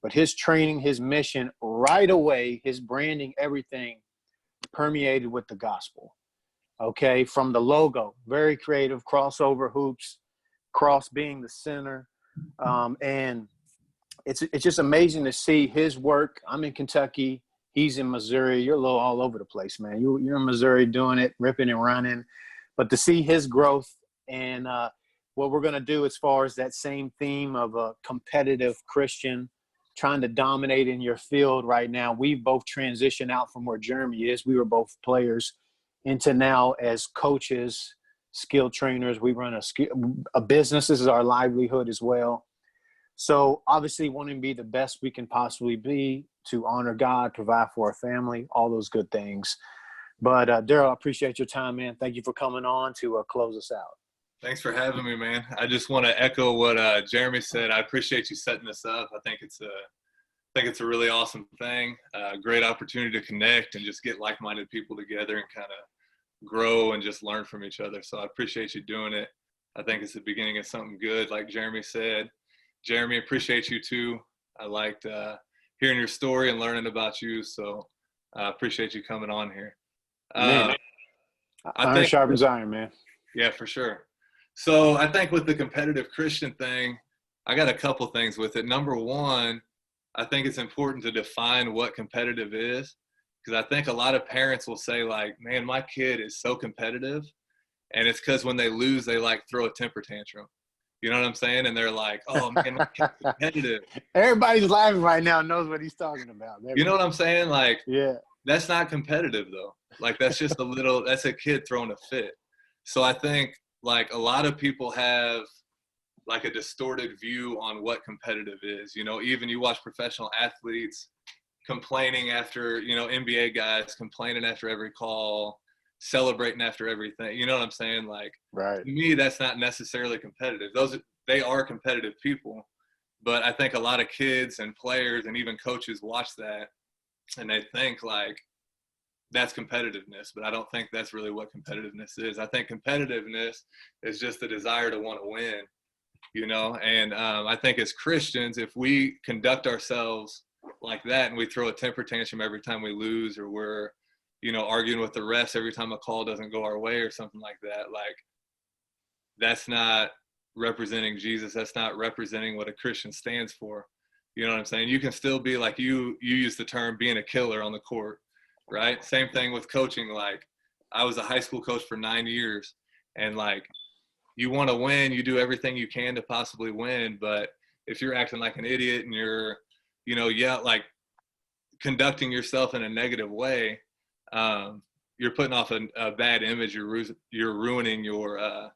but his training, his mission, right away, his branding, everything permeated with the gospel. Okay, from the logo, very creative, crossover hoops, cross being the center. And it's just amazing to see his work. I'm in Kentucky. He's in Missouri. You're a little all over the place, man. You're in Missouri doing it, ripping and running. But to see his growth and what we're going to do as far as that same theme of a competitive Christian trying to dominate in your field right now, we've both transitioned out from where Jeremy is. We were both players into now as coaches, skilled trainers. We run a business. This is our livelihood as well. So obviously wanting to be the best we can possibly be to honor God, provide for our family, all those good things. But Darrell, I appreciate your time, man. Thank you for coming on to close us out. Thanks for having me, man. I just want to echo what Jeremy said. I appreciate you setting this up. I think it's a really awesome thing. Great opportunity to connect and just get like-minded people together and kind of grow and just learn from each other. So I appreciate you doing it. I think it's the beginning of something good, like Jeremy said. Jeremy, appreciate you too. I liked hearing your story and learning about you. So I appreciate you coming on here. Man, iron sharpens iron, man. Yeah, for sure. So I think with the competitive Christian thing, I got a couple things with it. Number one, I think it's important to define what competitive is, because I think a lot of parents will say like, man, my kid is so competitive, and it's because when they lose, they like throw a temper tantrum. You know what I'm saying? And they're like, oh, man, my kid's competitive. Everybody's laughing right now, knows what he's talking about. You know what I'm saying? Like, yeah, that's not competitive though. Like, that's just that's a kid throwing a fit. So I think like a lot of people have like a distorted view on what competitive is. Even you watch professional athletes complaining after, NBA guys complaining after every call, celebrating after everything. You know what I'm saying? Like, right. To me, that's not necessarily competitive. They are competitive people, but I think a lot of kids and players and even coaches watch that and they think like that's competitiveness, but I don't think that's really what competitiveness is. I think competitiveness is just the desire to want to win, and I think as Christians, if we conduct ourselves like that and we throw a temper tantrum every time we lose, or we're, arguing with the refs every time a call doesn't go our way or something like that, like that's not representing Jesus. That's not representing what a Christian stands for. You know what I'm saying? You can still be like, you use the term being a killer on the court, right? Same thing with coaching. Like, I was a high school coach for 9 years, and like, you want to win, you do everything you can to possibly win. But if you're acting like an idiot and you're, like conducting yourself in a negative way, you're putting off a bad image. You're ruining your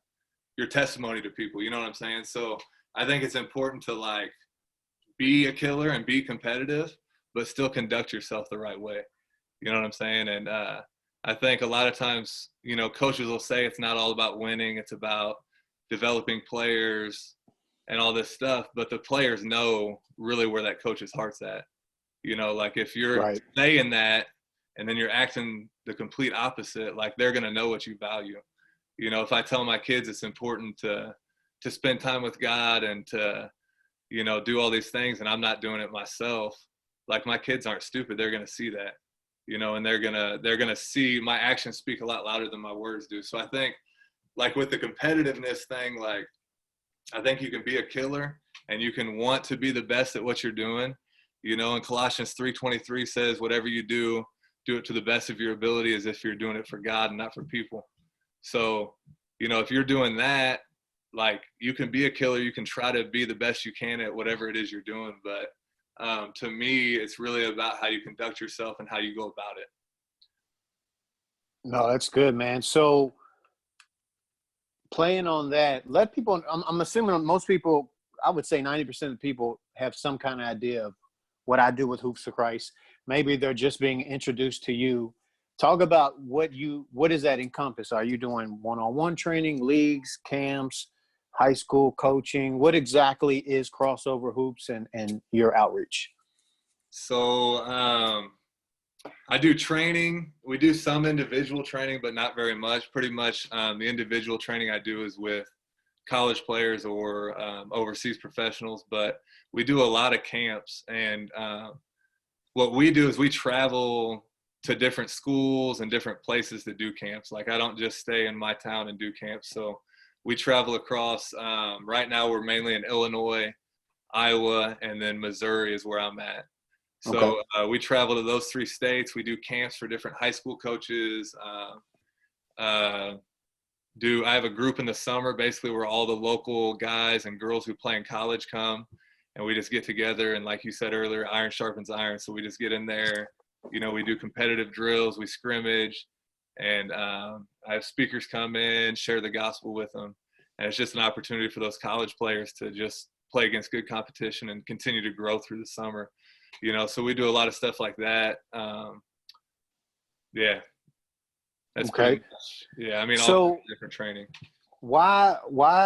testimony to people. You know what I'm saying? So I think it's important to like be a killer and be competitive, but still conduct yourself the right way. You know what I'm saying? And I think a lot of times, coaches will say it's not all about winning. It's about developing players and all this stuff. But the players know really where that coach's heart's at. Like if you're saying that and then you're acting the complete opposite, like they're going to know what you value. If I tell my kids it's important to spend time with God and to, do all these things, and I'm not doing it myself, like my kids aren't stupid. They're going to see that, and they're going to see my actions speak a lot louder than my words do. So I think like with the competitiveness thing, like I think you can be a killer and you can want to be the best at what you're doing. And Colossians 3:23 says, whatever you do it to the best of your ability as if you're doing it for God and not for people. So, if you're doing that, like you can be a killer, you can try to be the best you can at whatever it is you're doing. But to me, it's really about how you conduct yourself and how you go about it. No, that's good, man. So playing on that, let people, I'm assuming most people, I would say 90% of people have some kind of idea of what I do with Hoops to Christ. Maybe they're just being introduced to you. Talk about what does that encompass? Are you doing one-on-one training, leagues, camps, high school coaching? What exactly is Crossover Hoops and your outreach? So I do training. We do some individual training, but not very much. Pretty much the individual training I do is with college players or overseas professionals, but we do a lot of camps. And what we do is we travel to different schools and different places to do camps. Like I don't just stay in my town and do camps. So we travel across, right now we're mainly in Illinois, Iowa, and then Missouri is where I'm at. So we travel to those 3 states. We do camps for different high school coaches. I have a group in the summer, basically where all the local guys and girls who play in college come, and we just get together. And like you said earlier, iron sharpens iron. So we just get in there, we do competitive drills, we scrimmage, and I have speakers come in, share the gospel with them. And it's just an opportunity for those college players to just play against good competition and continue to grow through the summer. So we do a lot of stuff like that. Yeah. That's okay. Yeah. I mean, so all different training. Why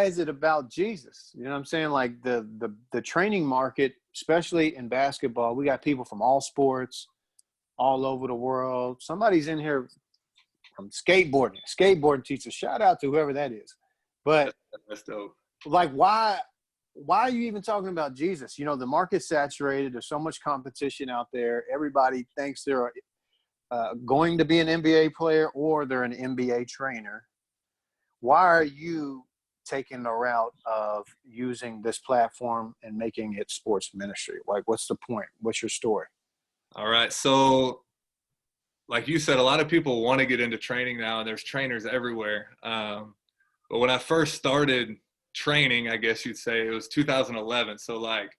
is it about Jesus? You know what I'm saying? Like the training market, especially in basketball, we got people from all sports, all over the world. Somebody's in here from skateboarding teacher. Shout out to whoever that is. But that's dope. Like, why are you even talking about Jesus? The market's saturated. There's so much competition out there. Everybody thinks they're going to be an NBA player or they're an NBA trainer. Why are you taking the route of using this platform and making it sports ministry? Like, what's the point? What's your story? All right. So like you said, a lot of people want to get into training now, and there's trainers everywhere. But when I first started training, I guess you'd say, it was 2011. So like,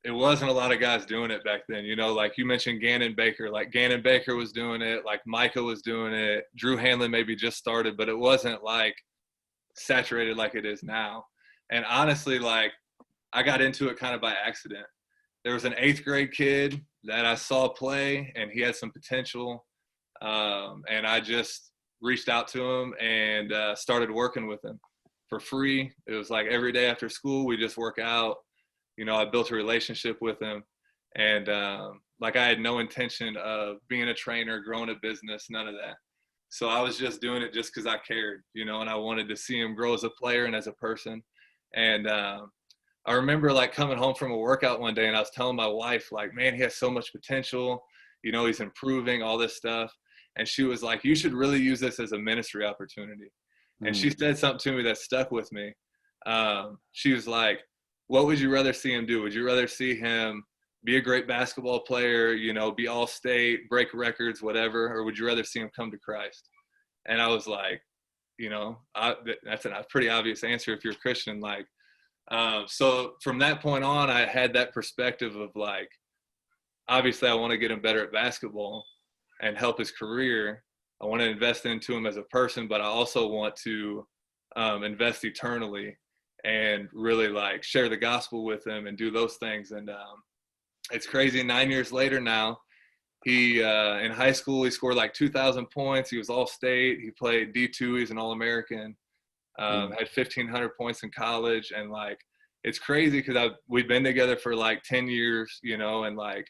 it wasn't a lot of guys doing it back then. Like you mentioned Gannon Baker, like Gannon Baker was doing it, like Micah was doing it, Drew Hanlon maybe just started, but it wasn't like saturated like it is now. And honestly, like I got into it kind of by accident. There was an 8th grade kid that I saw play, and he had some potential. And I just reached out to him and started working with him for free. It was like every day after school, we just work out. I built a relationship with him, and like I had no intention of being a trainer, growing a business, none of that. So I was just doing it just because I cared, and I wanted to see him grow as a player and as a person. And I remember like coming home from a workout one day, and I was telling my wife, like, man, he has so much potential, he's improving, all this stuff. And she was like, you should really use this as a ministry opportunity. And she said something to me that stuck with me. She was like, what would you rather see him do? Would you rather see him be a great basketball player, you know, be all state, break records, whatever, or would you rather see him come to Christ? And I was like, you know, that's a pretty obvious answer if you're a Christian. Like, so from that point on, I had that perspective of like, obviously I want to get him better at basketball and help his career. I want to invest into him as a person, but I also want to invest eternally and really like share the gospel with him and do those things. And it's crazy. 9 years later now, he in high school, he scored like 2,000 points. He was all state. He played D2. He's an All-American. Had 1,500 points in college. And like, it's crazy because we've been together for like 10 years, you know, and like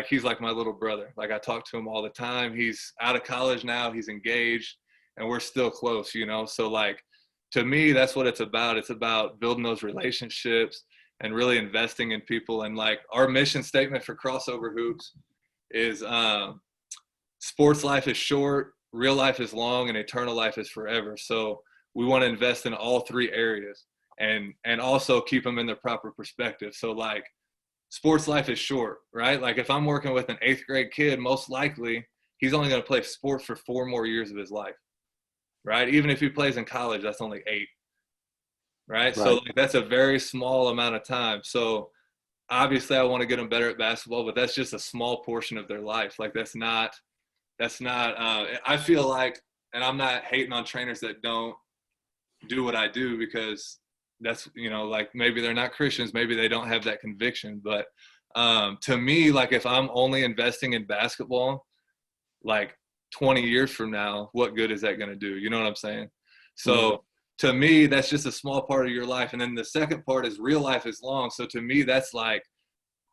he's like my little brother. Like I talk to him all the time. He's out of college now. He's engaged and we're still close, you know? So like, to me, that's what it's about. It's about building those relationships and really investing in people. And like our mission statement for Crossover Hoops is sports life is short, real life is long, and eternal life is forever. So we want to invest in all three areas and also keep them in their proper perspective. So like sports life is short, right? Like if I'm working with an 8th grade kid, most likely he's only going to play sports for 4 more years of his life, right? Even if he plays in college, that's only 8, right? So like, that's a very small amount of time. So obviously I want to get them better at basketball, but that's just a small portion of their life. Like that's not, I feel like, and I'm not hating on trainers that don't do what I do because that's, you know, like maybe they're not Christians, maybe they don't have that conviction. But to me, like if I'm only investing in basketball, like 20 years from now, what good is that going to do? You know what I'm saying? So to me, that's just a small part of your life. And then the second part is real life is long. So to me, that's like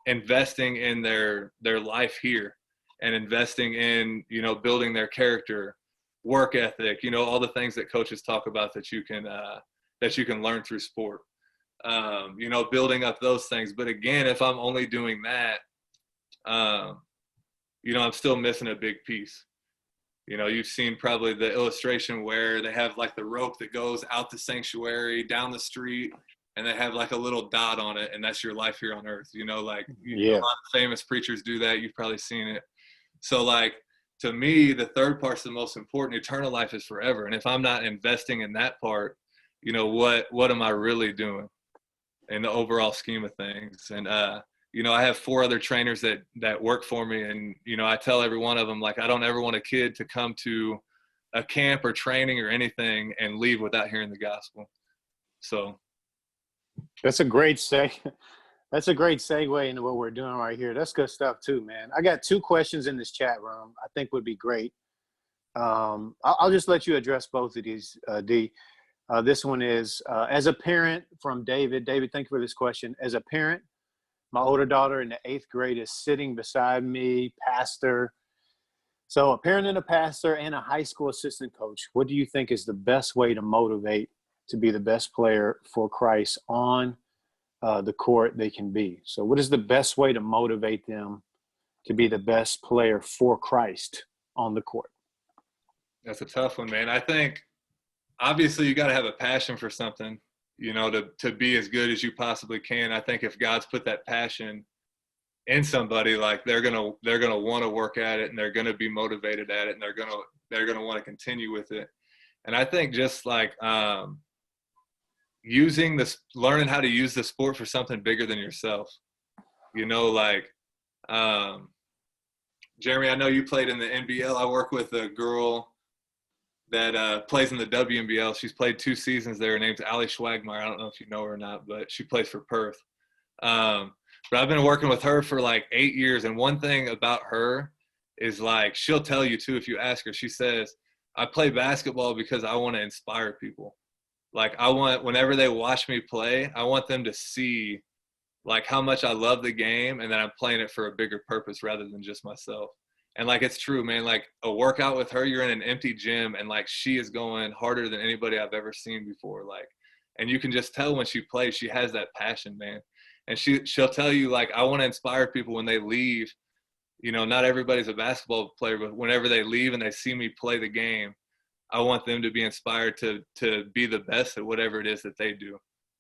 investing in their life here and investing in, you know, building their character, work ethic, you know, all the things that coaches talk about that you can learn through sport, you know, building up those things. But again, if I'm only doing that, you know, I'm still missing a big piece. You know, you've seen probably the illustration where they have like the rope that goes out the sanctuary, down the street, and they have like a little dot on it, and that's your life here on earth. You know, like a lot of famous preachers do that. You've probably seen it. So like, to me, the third part's the most important. Eternal life is forever. And if I'm not investing in that part, you know, what am I really doing in the overall scheme of things? And, you know, I have 4 other trainers that work for me. And, you know, I tell every one of them, like, I don't ever want a kid to come to a camp or training or anything and leave without hearing the gospel. So. That's a great That's a great segue into what we're doing right here. That's good stuff too, man. I got 2 questions in this chat room I think would be great. I'll just let you address both of these, D. This one is, as a parent, from David. David, thank you for this question. As a parent, my older daughter in the 8th grade is sitting beside me, pastor. So a parent and a pastor and a high school assistant coach, what do you think is the best way to motivate to be the best player for Christ on the court they can be? So what is the best way to motivate them to be the best player for Christ on the court? That's a tough one, man. I think obviously you got to have a passion for something, you know, to be as good as you possibly can. I think if God's put that passion in somebody, like they're going to want to work at it, and they're going to be motivated at it, and they're going to want to continue with it. And I think just like learning how to use the sport for something bigger than yourself, you know, like Jeremy, I know you played in the NBL. I work with a girl that plays in the WNBL. She's played 2 seasons there. Her name's Allie Schwagmeyer. I don't know if you know her or not, but she plays for Perth. But I've been working with her for like 8 years. And one thing about her is like, she'll tell you too, if you ask her, she says, I play basketball because I want to inspire people. Like whenever they watch me play, I want them to see like how much I love the game and that I'm playing it for a bigger purpose rather than just myself. And like, it's true, man, like a workout with her, you're in an empty gym and like she is going harder than anybody I've ever seen before. Like, and you can just tell when she plays, she has that passion, man. And she'll tell you like, I want to inspire people when they leave. You know, not everybody's a basketball player, but whenever they leave and they see me play the game, I want them to be inspired to be the best at whatever it is that they do.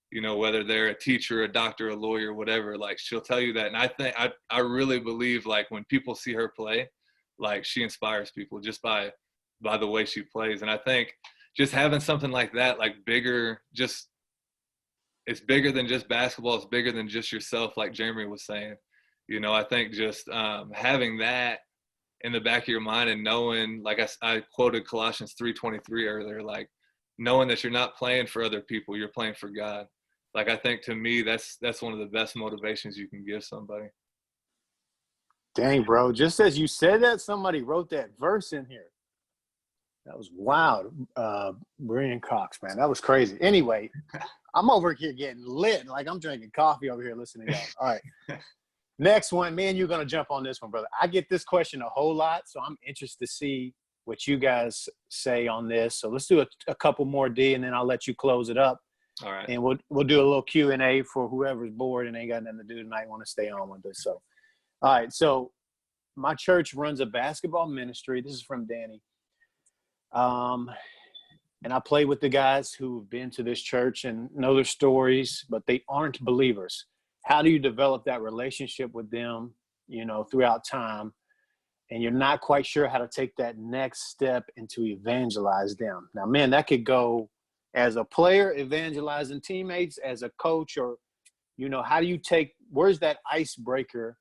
You know, whether they're a teacher, a doctor, a lawyer, whatever, like she'll tell you that. And I think, I really believe like when people see her play, like she inspires people just by the way she plays. And I think just having something like that, like bigger, just, it's bigger than just basketball. It's bigger than just yourself. Like Jeremy was saying, you know, I think just having that in the back of your mind and knowing, like I quoted Colossians 3:23 earlier, like knowing that you're not playing for other people, you're playing for God. Like, I think to me, that's one of the best motivations you can give somebody. Dang, bro. Just as you said that, somebody wrote that verse in here. That was wild. Brian Cox, man. That was crazy. Anyway, I'm over here getting lit. Like I'm drinking coffee over here listening to y'all. All right. Next one. Man, you're going to jump on this one, brother. I get this question a whole lot, so I'm interested to see what you guys say on this. So let's do a couple more, D, and then I'll let you close it up. All right. And we'll do a little Q&A for whoever's bored and ain't got nothing to do tonight, want to stay on with us. So, all right. So my church runs a basketball ministry. This is from Danny. And I play with the guys who've been to this church and know their stories, but they aren't believers. How do you develop that relationship with them, you know, throughout time? And you're not quite sure how to take that next step and to evangelize them. Now, man, that could go as a player, evangelizing teammates, as a coach, or, you know, how do you where's that icebreaker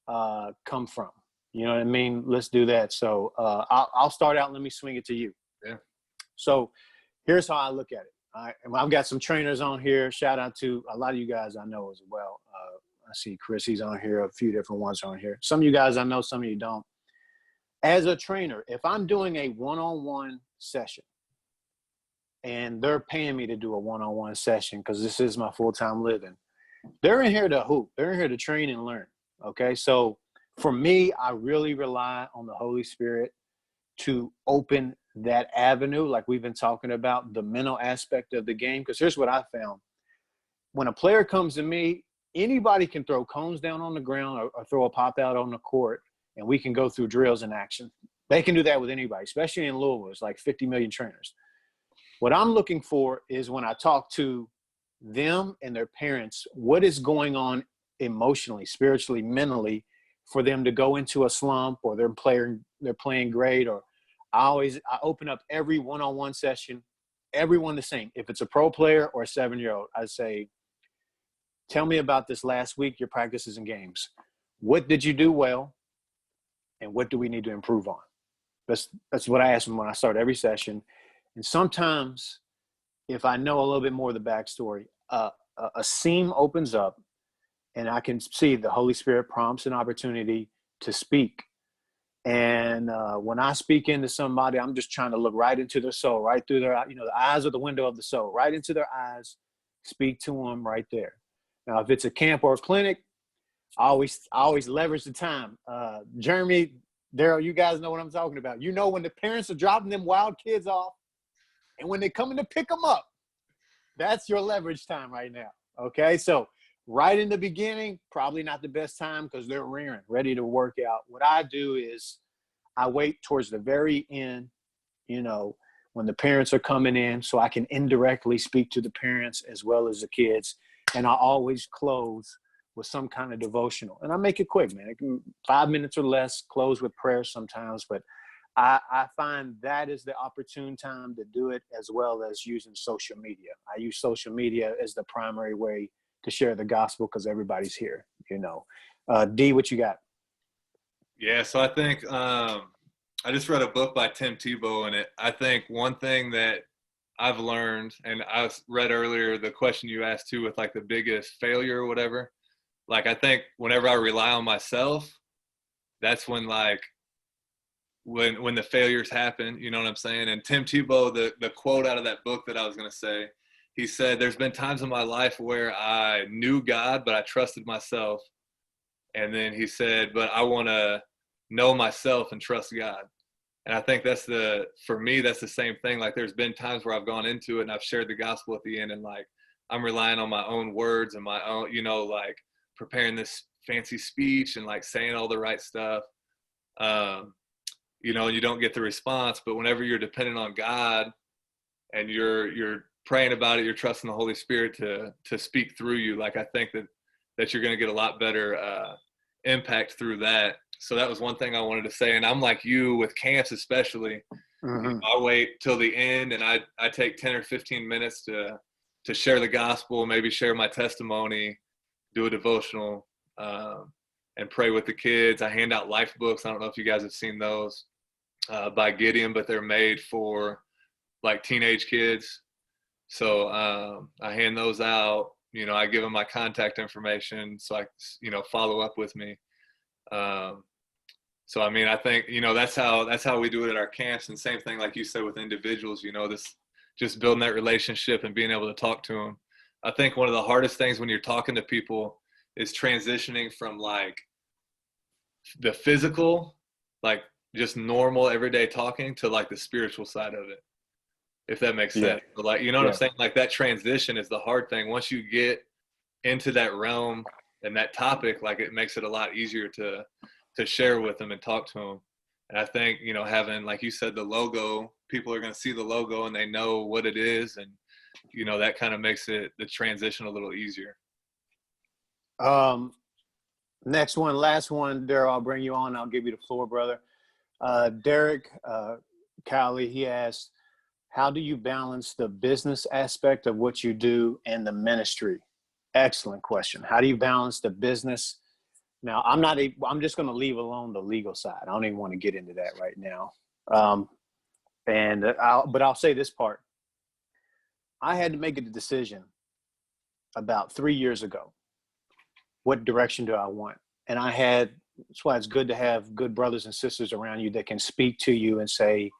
come from? You know what I mean? Let's do that. So I'll start out. Let me swing it to you. Yeah. So here's how I look at it. I've got some trainers on here. Shout out to a lot of you guys I know as well. I see Chris, he's on here. A few different ones on here. Some of you guys I know, some of you don't. As a trainer, if I'm doing a one-on-one session and they're paying me to do a one-on-one session because this is my full-time living, they're in here to hoop. They're in here to train and learn. Okay, so for me, I really rely on the Holy Spirit to open that avenue, like we've been talking about, the mental aspect of the game. Because here's what I found. When a player comes to me, anybody can throw cones down on the ground or throw a pop out on the court, and we can go through drills in action. They can do that with anybody, especially in Louisville. It's like 50 million trainers. What I'm looking for is when I talk to them and their parents, what is going on emotionally, spiritually, mentally, for them to go into a slump, or they're playing great. Or I open up every one-on-one session, everyone the same. If it's a pro player or a 7-year-old, I say, tell me about this last week, your practices and games. What did you do well? And what do we need to improve on? That's what I ask them when I start every session. And sometimes if I know a little bit more of the backstory, a seam opens up and I can see the Holy Spirit prompts an opportunity to speak. And when I speak into somebody, I'm just trying to look right into their soul, right through their, the eyes are the window of the soul, right into their eyes, speak to them right there. Now, if it's a camp or a clinic, I always leverage the time. Jeremy, Darrell, you guys know what I'm talking about. You know when the parents are dropping them wild kids off and when they're coming to pick them up, that's your leverage time right now, okay? So right in the beginning, probably not the best time because they're rearing, ready to work out. What I do is I wait towards the very end, when the parents are coming in, so I can indirectly speak to the parents as well as the kids. And I always close with some kind of devotional. And I make it quick, man. It can 5 minutes or less, close with prayer sometimes. But I find that is the opportune time to do it, as well as using social media. I use social media as the primary way to share the gospel because everybody's here, D, what you got? Yeah, so I think I just read a book by Tim Tebow, and I think one thing that I've learned, and I read earlier the question you asked too with like the biggest failure or whatever, like I think whenever I rely on myself, that's when when the failures happen, you know what I'm saying? And Tim Tebow, the quote out of that book that I was going to say, he said, there's been times in my life where I knew God, but I trusted myself. And then he said, but I want to know myself and trust God. And I think for me, that's the same thing. Like there's been times where I've gone into it and I've shared the gospel at the end, and like, I'm relying on my own words and my own, like preparing this fancy speech and like saying all the right stuff. you know, and you don't get the response. But whenever you're dependent on God and you're praying about it, you're trusting the Holy Spirit to speak through you. Like, I think that you're going to get a lot better impact through that. So that was one thing I wanted to say. And I'm like you with camps, especially. Mm-hmm. I wait till the end, and I take 10 or 15 minutes to share the gospel, maybe share my testimony, do a devotional, and pray with the kids. I hand out life books. I don't know if you guys have seen those by Gideon, but they're made for like teenage kids. So I hand those out. You know, I give them my contact information so I, you know, follow up with me. So, I mean, I think, you know, that's how we do it at our camps. And same thing, like you said, with individuals, you know, this just building that relationship and being able to talk to them. I think one of the hardest things when you're talking to people is transitioning from like the physical, like just normal everyday talking, to like the spiritual side of it, if that makes sense. But like, you know what I'm saying? Like, that transition is the hard thing. Once you get into that realm and that topic, like, it makes it a lot easier to share with them and talk to them. And I think, you know, having, like you said, the logo, people are going to see the logo and they know what it is. And, you know, that kind of makes it, the transition, a little easier. Next one, last one, Darrell, I'll bring you on. I'll give you the floor, brother. Derek Cowley, he asked, how do you balance the business aspect of what you do and the ministry? Excellent question. How do you balance the business? Now, I'm just going to leave alone the legal side. I don't even want to get into that right now. But I'll say this part. I had to make a decision about 3 years ago. What direction do I want? And that's why it's good to have good brothers and sisters around you that can speak to you and say,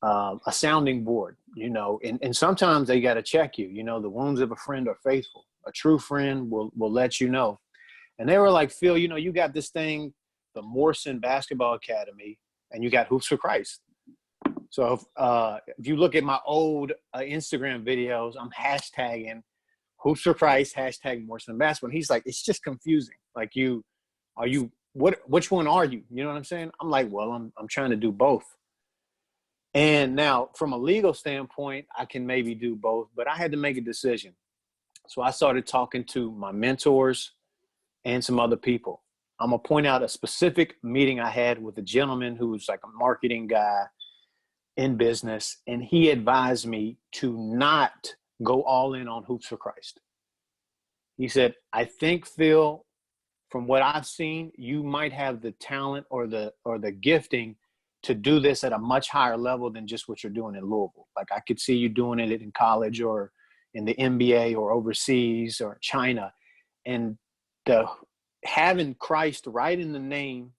a sounding board, you know, and sometimes they got to check you. You know, the wounds of a friend are faithful. A true friend will let you know. And they were like, Phil, you know, you got this thing, the Morrison Basketball Academy, and you got Hoops for Christ. So if you look at my old Instagram videos, I'm hashtagging Hoops for Christ, hashtag Morrison Basketball. And he's like, it's just confusing. Like, which one are you? You know what I'm saying? I'm like, well, I'm trying to do both. And now from a legal standpoint, I can maybe do both, but I had to make a decision. So I started talking to my mentors and some other people. I'm going to point out a specific meeting I had with a gentleman who's like a marketing guy in business, and he advised me to not go all in on Hoops for Christ. He said, I think, Phil, from what I've seen, you might have the talent or the gifting to do this at a much higher level than just what you're doing in Louisville. Like, I could see you doing it in college or in the NBA or overseas or China. And having Christ right in the name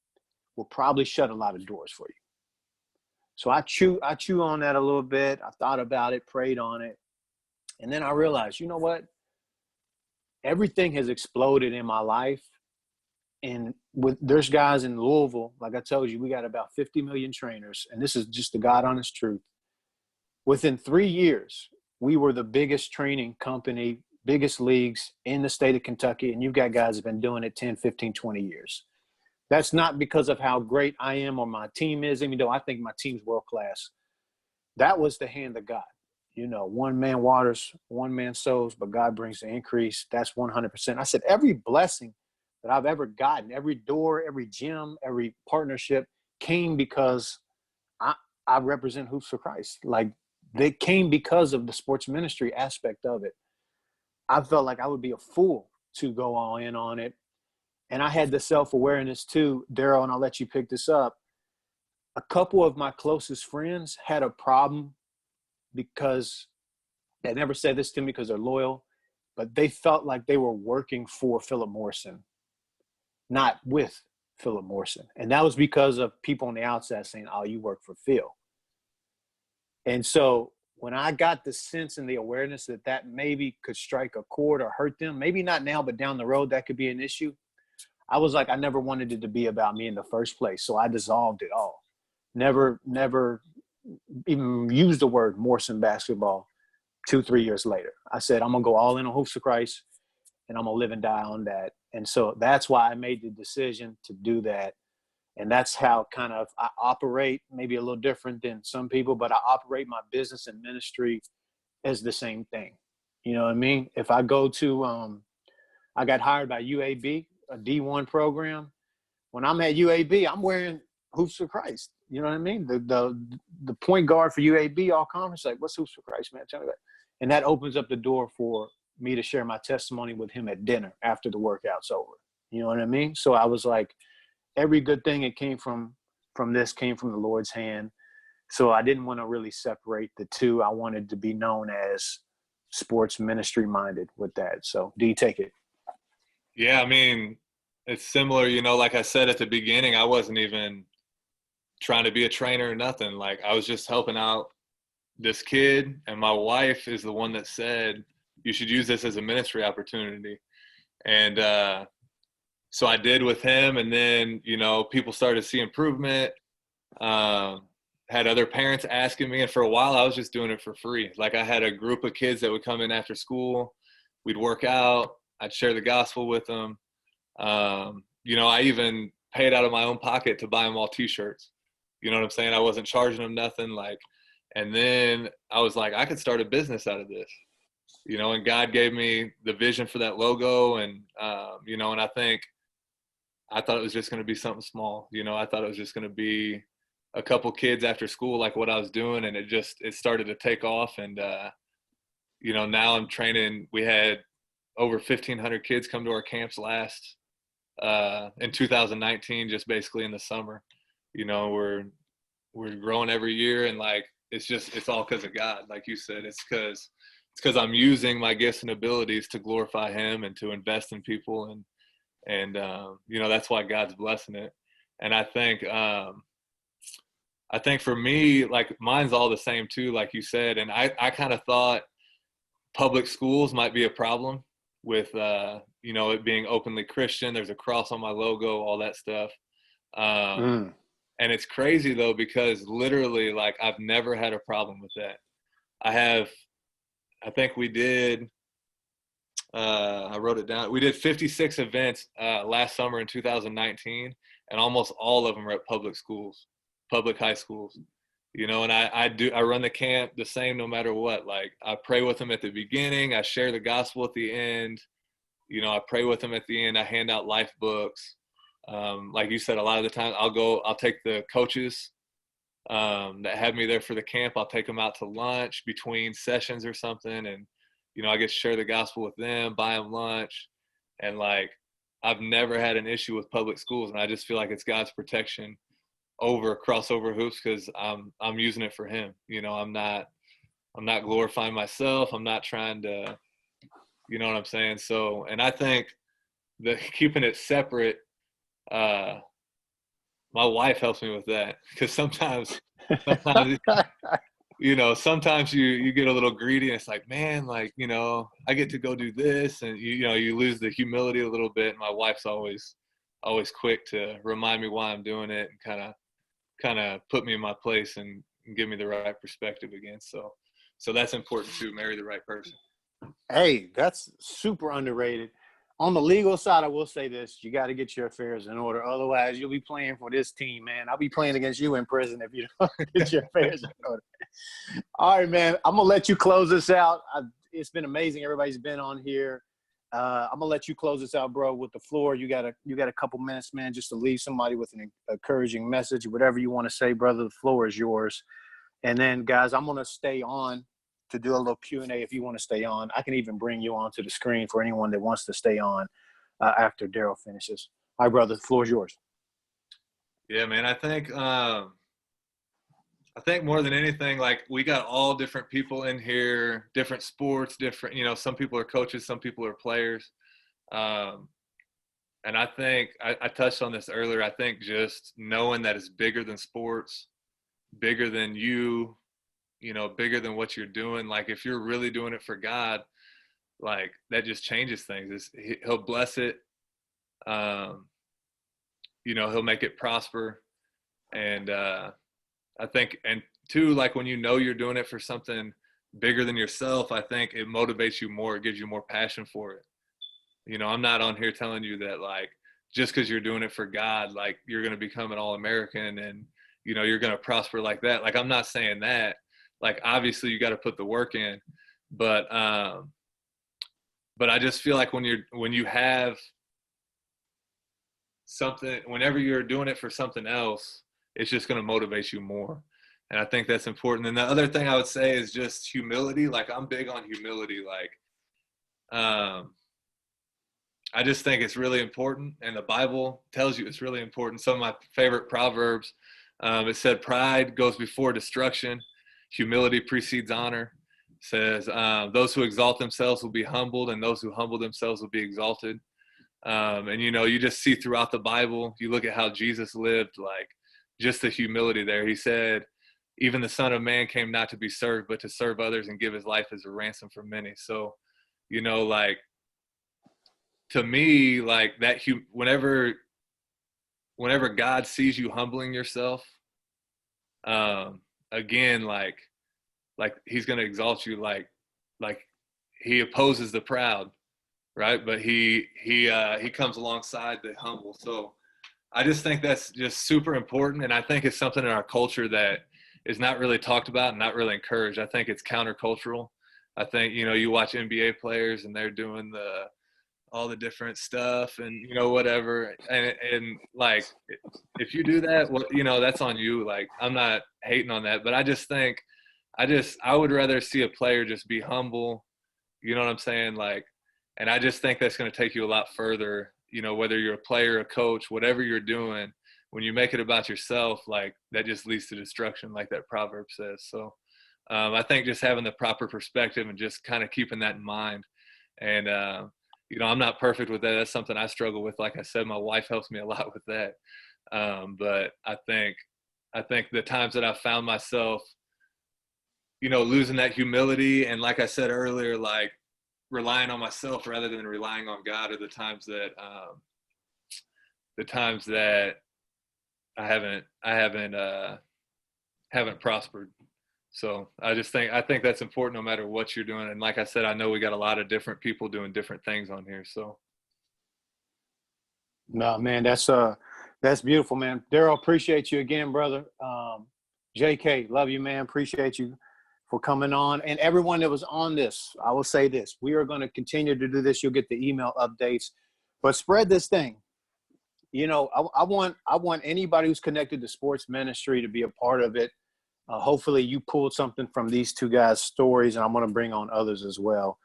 will probably shut a lot of doors for you. So I chew on that a little bit. I thought about it, prayed on it. And then I realized, you know what? Everything has exploded in my life. And there's guys in Louisville, like I told you, we got about 50 million trainers. And this is just the God honest truth. Within 3 years, we were the biggest training company, biggest leagues in the state of Kentucky. And you've got guys that have been doing it 10, 15, 20 years. That's not because of how great I am or my team is, even though I think my team's world class. That was the hand of God. You know, one man waters, one man sows, but God brings the increase. That's 100%. I said, every blessing that I've ever gotten, every door, every gym, every partnership came because I represent Hoops for Christ. Like, they came because of the sports ministry aspect of it. I felt like I would be a fool to go all in on it. And I had the self-awareness too, Darrell, and I'll let you pick this up. A couple of my closest friends had a problem because they never said this to me because they're loyal, but they felt like they were working for Philip Morrison, not with Philip Morrison. And that was because of people on the outside saying, oh, you work for Phil. And so when I got the sense and the awareness that maybe could strike a chord or hurt them, maybe not now, but down the road, that could be an issue. I was like, I never wanted it to be about me in the first place. So I dissolved it all. Never even used the word Morrison basketball 2-3 years later. I said, I'm going to go all in on Hoops of Christ, and I'm going to live and die on that. And so that's why I made the decision to do that. And that's how kind of I operate, maybe a little different than some people, but I operate my business and ministry as the same thing. You know what I mean? If I go to, I got hired by UAB, a D1 program. When I'm at UAB, I'm wearing Hoops for Christ. You know what I mean? The point guard for UAB all conference, like, what's Hoops for Christ, man? Tell me that. And that opens up the door for me to share my testimony with him at dinner after the workout's over. You know what I mean? So I was like, every good thing that came from this came from the Lord's hand. So I didn't want to really separate the two. I wanted to be known as sports ministry minded with that. So do you take it? Yeah, I mean, it's similar, you know, like I said at the beginning, I wasn't even trying to be a trainer or nothing. Like, I was just helping out this kid, and my wife is the one that said, you should use this as a ministry opportunity. And so I did with him, and then, you know, people started to see improvement. Had other parents asking me, and for a while I was just doing it for free. Like, I had a group of kids that would come in after school. We'd work out. I'd share the gospel with them. You know, I even paid out of my own pocket to buy them all T-shirts. You know what I'm saying? I wasn't charging them nothing. Like, and then I was like, I could start a business out of this. You know, and God gave me the vision for that logo, and you know, and I thought it was just going to be something small. You know, I thought it was just going to be a couple kids after school, like what I was doing, and it started to take off. And you know, now I'm training. We had over 1,500 kids come to our camps last in 2019, just basically in the summer. You know, we're growing every year, and like it's all because of God. Like you said, it's because I'm using my gifts and abilities to glorify Him and to invest in people, and you know, that's why God's blessing it. And I think for me, like, mine's all the same too, like you said. And I kind of thought public schools might be a problem with, you know, it being openly Christian. There's a cross on my logo, all that stuff. And it's crazy though, because literally, like, I've never had a problem with that. I think we did, I wrote it down. We did 56 events last summer in 2019, and almost all of them are at public schools, public high schools. You know, and I run the camp the same no matter what. Like, I pray with them at the beginning. I share the gospel at the end. You know, I pray with them at the end. I hand out life books. Like you said, a lot of the time I'll take the coaches that had me there for the camp. I'll take them out to lunch between sessions or something. And, you know, I get to share the gospel with them, buy them lunch. And like, I've never had an issue with public schools. And I just feel like it's God's protection over crossover hoops, because I'm using it for Him. You know, I'm not glorifying myself. I'm not trying to, you know what I'm saying? So, and I think that keeping it separate, my wife helps me with that, because sometimes you know, sometimes you get a little greedy, and it's like, man, like, you know, I get to go do this, and you know, you lose the humility a little bit. My wife's always quick to remind me why I'm doing it, and kind of put me in my place and give me the right perspective again. So that's important too. Marry the right person. Hey, that's super underrated. On the legal side, I will say this: you got to get your affairs in order. Otherwise, you'll be playing for this team, man. I'll be playing against you in prison if you don't get your affairs in order. All right, man. I'm gonna let you close this out. It's been amazing. Everybody's been on here. I'm gonna let you close this out, bro. With the floor, you got a couple minutes, man, just to leave somebody with an encouraging message, whatever you want to say, brother. The floor is yours. And then, guys, I'm gonna stay on to do a little Q&A if you want to stay on. I can even bring you onto the screen for anyone that wants to stay on after Darrell finishes. All right, brother, the floor is yours. Yeah, man. I think more than anything, like, we got all different people in here, different sports, different, you know, some people are coaches, some people are players. And I think I touched on this earlier. I think just knowing that it's bigger than sports, bigger than you, you know, bigger than what you're doing. Like, if you're really doing it for God, like, that just changes things. He'll bless it. You know, He'll make it prosper. And I think, and two, like, when you know you're doing it for something bigger than yourself, I think it motivates you more. It gives you more passion for it. You know, I'm not on here telling you that, like, just because you're doing it for God, like you're going to become an All-American and, you know, you're going to prosper like that. Like, I'm not saying that. Like, obviously you got to put the work in, but I just feel like when you have something, whenever you're doing it for something else, it's just going to motivate you more. And I think that's important. And the other thing I would say is just humility. Like, I'm big on humility. Like, I just think it's really important, and the Bible tells you it's really important. Some of my favorite proverbs, it said, pride goes before destruction, humility precedes honor. It says, those who exalt themselves will be humbled, and those who humble themselves will be exalted. And, you know, you just see throughout the Bible, you look at how Jesus lived, like just the humility there. He said, even the Son of Man came not to be served, but to serve others and give his life as a ransom for many. So, you know, like, to me, like that, whenever God sees you humbling yourself, again, like he's going to exalt you. Like he opposes the proud, right? But he comes alongside the humble. So I just think that's just super important. And I think it's something in our culture that is not really talked about and not really encouraged. I think it's countercultural. I think, you know, you watch NBA players and they're doing all the different stuff and, you know, whatever. And like, if you do that, well, you know, that's on you. Like, I'm not hating on that, but I just think, I would rather see a player just be humble. You know what I'm saying? Like, and I just think that's going to take you a lot further, you know, whether you're a player, a coach, whatever you're doing, when you make it about yourself, like that just leads to destruction, like that proverb says. So I think just having the proper perspective and just kind of keeping that in mind. And, you know, I'm not perfect with that. That's something I struggle with. Like I said, my wife helps me a lot with that. But I think the times that I found myself, you know, losing that humility, and like I said earlier, like relying on myself rather than relying on God, are the times that I haven't prospered. So I think that's important no matter what you're doing. And like I said, I know we got a lot of different people doing different things on here. So. No, man, that's beautiful, man. Darrell, appreciate you again, brother. JK, love you, man. Appreciate you for coming on. And everyone that was on this, I will say this, we are going to continue to do this. You'll get the email updates, but spread this thing. You know, I want anybody who's connected to sports ministry to be a part of it. Hopefully you pulled something from these two guys' stories, and I'm going to bring on others as well.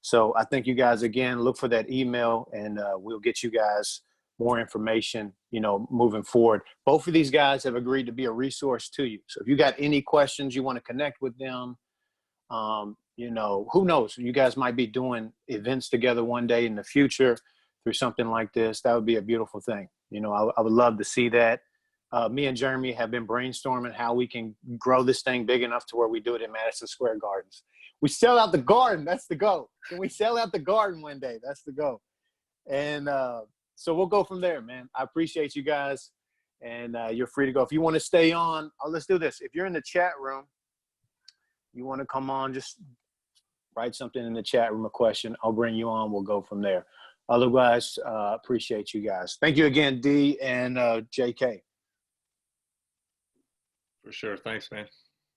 So I thank you guys again. Look for that email, and we'll get you guys more information, you know, moving forward. Both of these guys have agreed to be a resource to you. So if you got any questions, you want to connect with them, you know, who knows? You guys might be doing events together one day in the future through something like this. That would be a beautiful thing. You know, I would love to see that. Me and Jeremy have been brainstorming how we can grow this thing big enough to where we do it in Madison Square Gardens. We sell out the Garden. That's the go. Can we sell out the Garden one day? That's the go. And so we'll go from there, man. I appreciate you guys, and you're free to go. If you want to stay on, let's do this. If you're in the chat room, you want to come on, just write something in the chat room, a question. I'll bring you on. We'll go from there. Otherwise, appreciate you guys. Thank you again, D and JK. For sure. Thanks, man.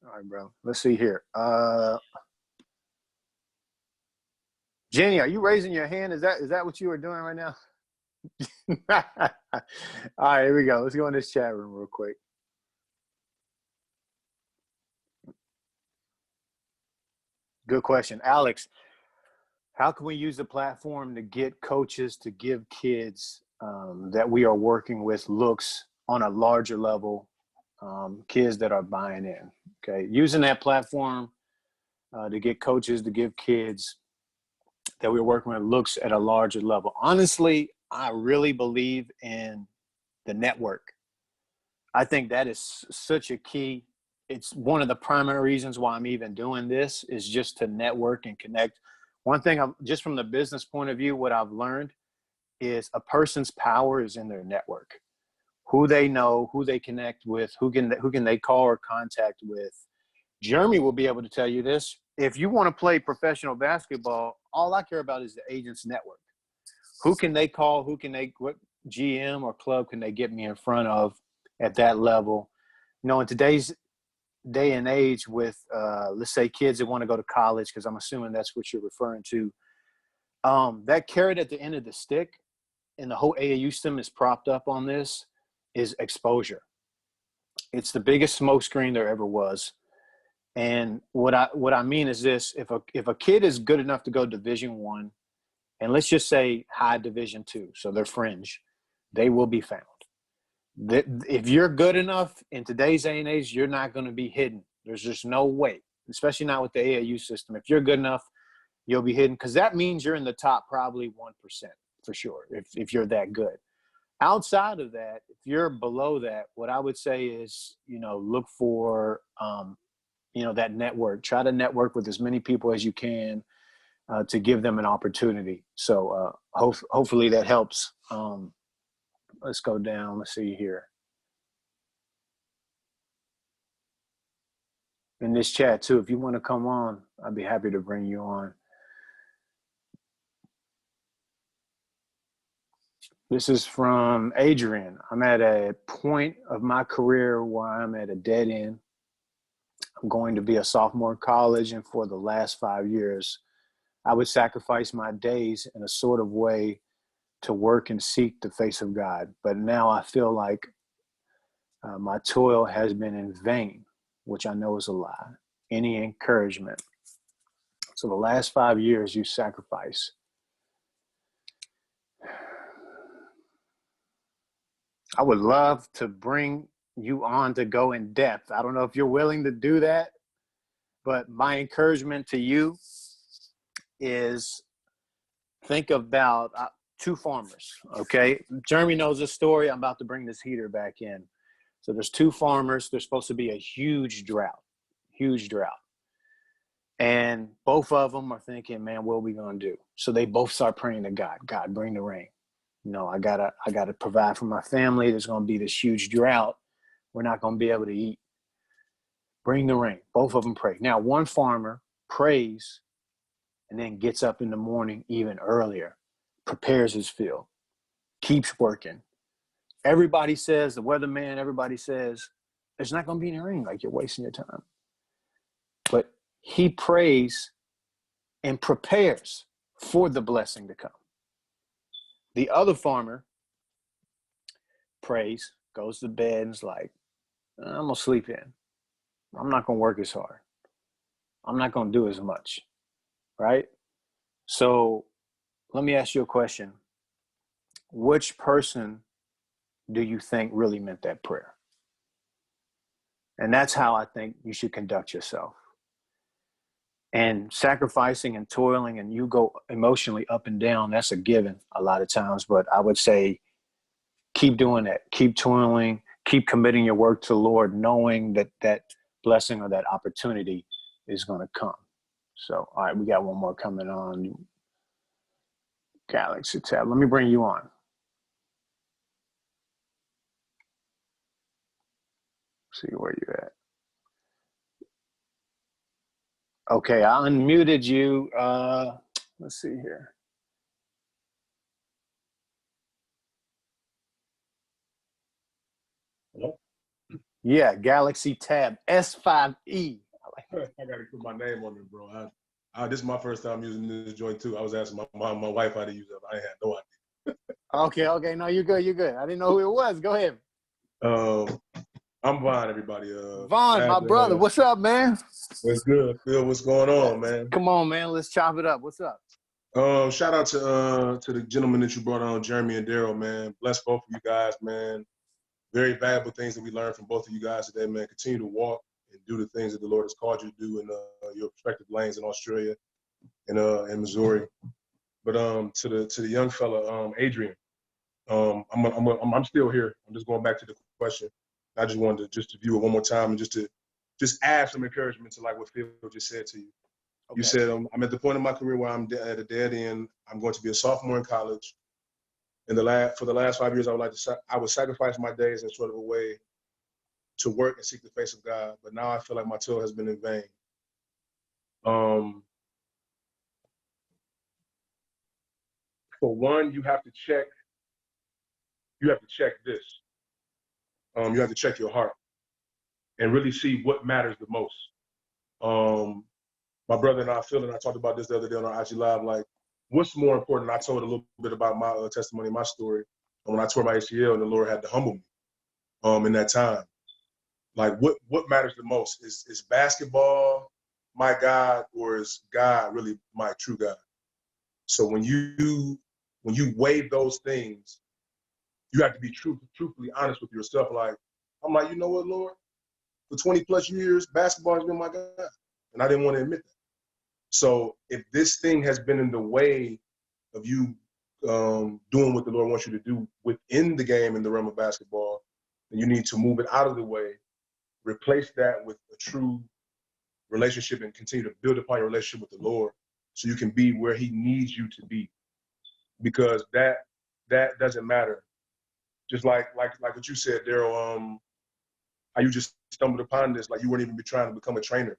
All right, bro. Let's see here. Jenny, are you raising your hand? Is that what you are doing right now? All right, here we go. Let's go in this chat room real quick. Good question. Alex, how can we use the platform to get coaches to give kids that we are working with looks on a larger level, kids that are buying in? Okay, using that platform to get coaches to give kids that we're working with looks at a larger level. Honestly, I really believe in the network. I think that is such a key. It's one of the primary reasons why I'm even doing this, is just to network and connect. One thing, just from the business point of view, what I've learned is a person's power is in their network. Who they know, who they connect with, who can they call or contact with. Jeremy will be able to tell you this. If you want to play professional basketball, all I care about is the agent's network. Who can they call? GM or club can they get me in front of at that level? You know, in today's day and age with, let's say, kids that want to go to college, because I'm assuming that's what you're referring to, that carrot at the end of the stick, and the whole AAU system is propped up on this, is exposure. It's the biggest smokescreen there ever was. And what I mean is this: if a kid is good enough to go Division I, and let's just say high Division II, so they're fringe, they will be found. If you're good enough in today's day and age, you're not going to be hidden. There's just no way, especially not with the AAU system. If you're good enough, you'll be hidden, because that means you're in the top probably 1% for sure, if you're that good. Outside of that, if you're below that, what I would say is, look for, that network. Try to network with as many people as you can to give them an opportunity. So hopefully that helps. Let's go down. Let's see here. In this chat too, if you want to come on, I'd be happy to bring you on. This is from Adrian. I'm at a point of my career where I'm at a dead end. I'm going to be a sophomore in college, and for the last 5 years, I would sacrifice my days in a sort of way to work and seek the face of God. But now I feel like my toil has been in vain, which I know is a lie. Any encouragement? So the last 5 years you sacrifice. I would love to bring you on to go in depth. I don't know if you're willing to do that, but my encouragement to you is think about two farmers, okay? Jeremy knows this story. I'm about to bring this heater back in. So there's two farmers. There's supposed to be a huge drought. And both of them are thinking, man, what are we going to do? So they both start praying to God. God, bring the rain. I gotta provide for my family. There's going to be this huge drought. We're not going to be able to eat. Bring the rain. Both of them pray. Now, one farmer prays and then gets up in the morning even earlier, prepares his field, keeps working. Everybody says, the weatherman, everybody says, there's not going to be any rain. Like, you're wasting your time. But he prays and prepares for the blessing to come. The other farmer prays, goes to bed, and is like, I'm going to sleep in. I'm not going to work as hard. I'm not going to do as much, right? So let me ask you a question. Which person do you think really meant that prayer? And that's how I think you should conduct yourself. And sacrificing and toiling, and you go emotionally up and down, that's a given a lot of times. But I would say keep doing that. Keep toiling. Keep committing your work to the Lord, knowing that that blessing or that opportunity is going to come. So, all right, we got one more coming on. Galaxy Tab. Let me bring you on. See where you're at. Okay, I unmuted you. Let's see here. Hello? Yeah, Galaxy Tab S5E. I gotta put my name on it, bro. This is my first time using this joint too. I was asking my mom, my wife how to use it, but I had no Okay. No, you're good. I didn't know who it was. Go ahead. idea. I'm Vaughn, everybody. Vaughn, my brother. What's up, man? What's good? Phil, what's going on, man? Come on, man. Let's chop it up. What's up? Shout out to the gentleman that you brought on, Jeremy and Darrell, man. Bless both of you guys, man. Very valuable things that we learned from both of you guys today, man. Continue to walk and do the things that the Lord has called you to do in your respective lanes in Australia and in Missouri. But to the young fella, Adrian, I'm still here. I'm just going back to the question. I just wanted to view it one more time and just add some encouragement to like what Phil just said to you. Okay. You said I'm at the point in my career where I'm at a dead end. I'm going to be a sophomore in college. For the last 5 years, I would sacrifice my days in sort of a way to work and seek the face of God. But now I feel like my toil has been in vain. For one, you have to check you have to check this. You have to check your heart and really see what matters the most. My brother and I, Phil, and I talked about this the other day on our IG Live, like, what's more important? I told a little bit about my testimony, my story, when I tore my ACL and the Lord had to humble me in that time. Like, what matters the most? Is basketball my God, or is God really my true God? So when you weigh those things, you have to be truthfully honest with yourself. Like, I'm like, you know what, Lord? For 20 plus years, basketball has been my God. And I didn't want to admit that. So if this thing has been in the way of you doing what the Lord wants you to do within the game in the realm of basketball, then you need to move it out of the way, replace that with a true relationship, and continue to build upon your relationship with the Lord so you can be where he needs you to be. Because that doesn't matter. Just like what you said, Darrell, how you just stumbled upon this, like you weren't even trying to become a trainer.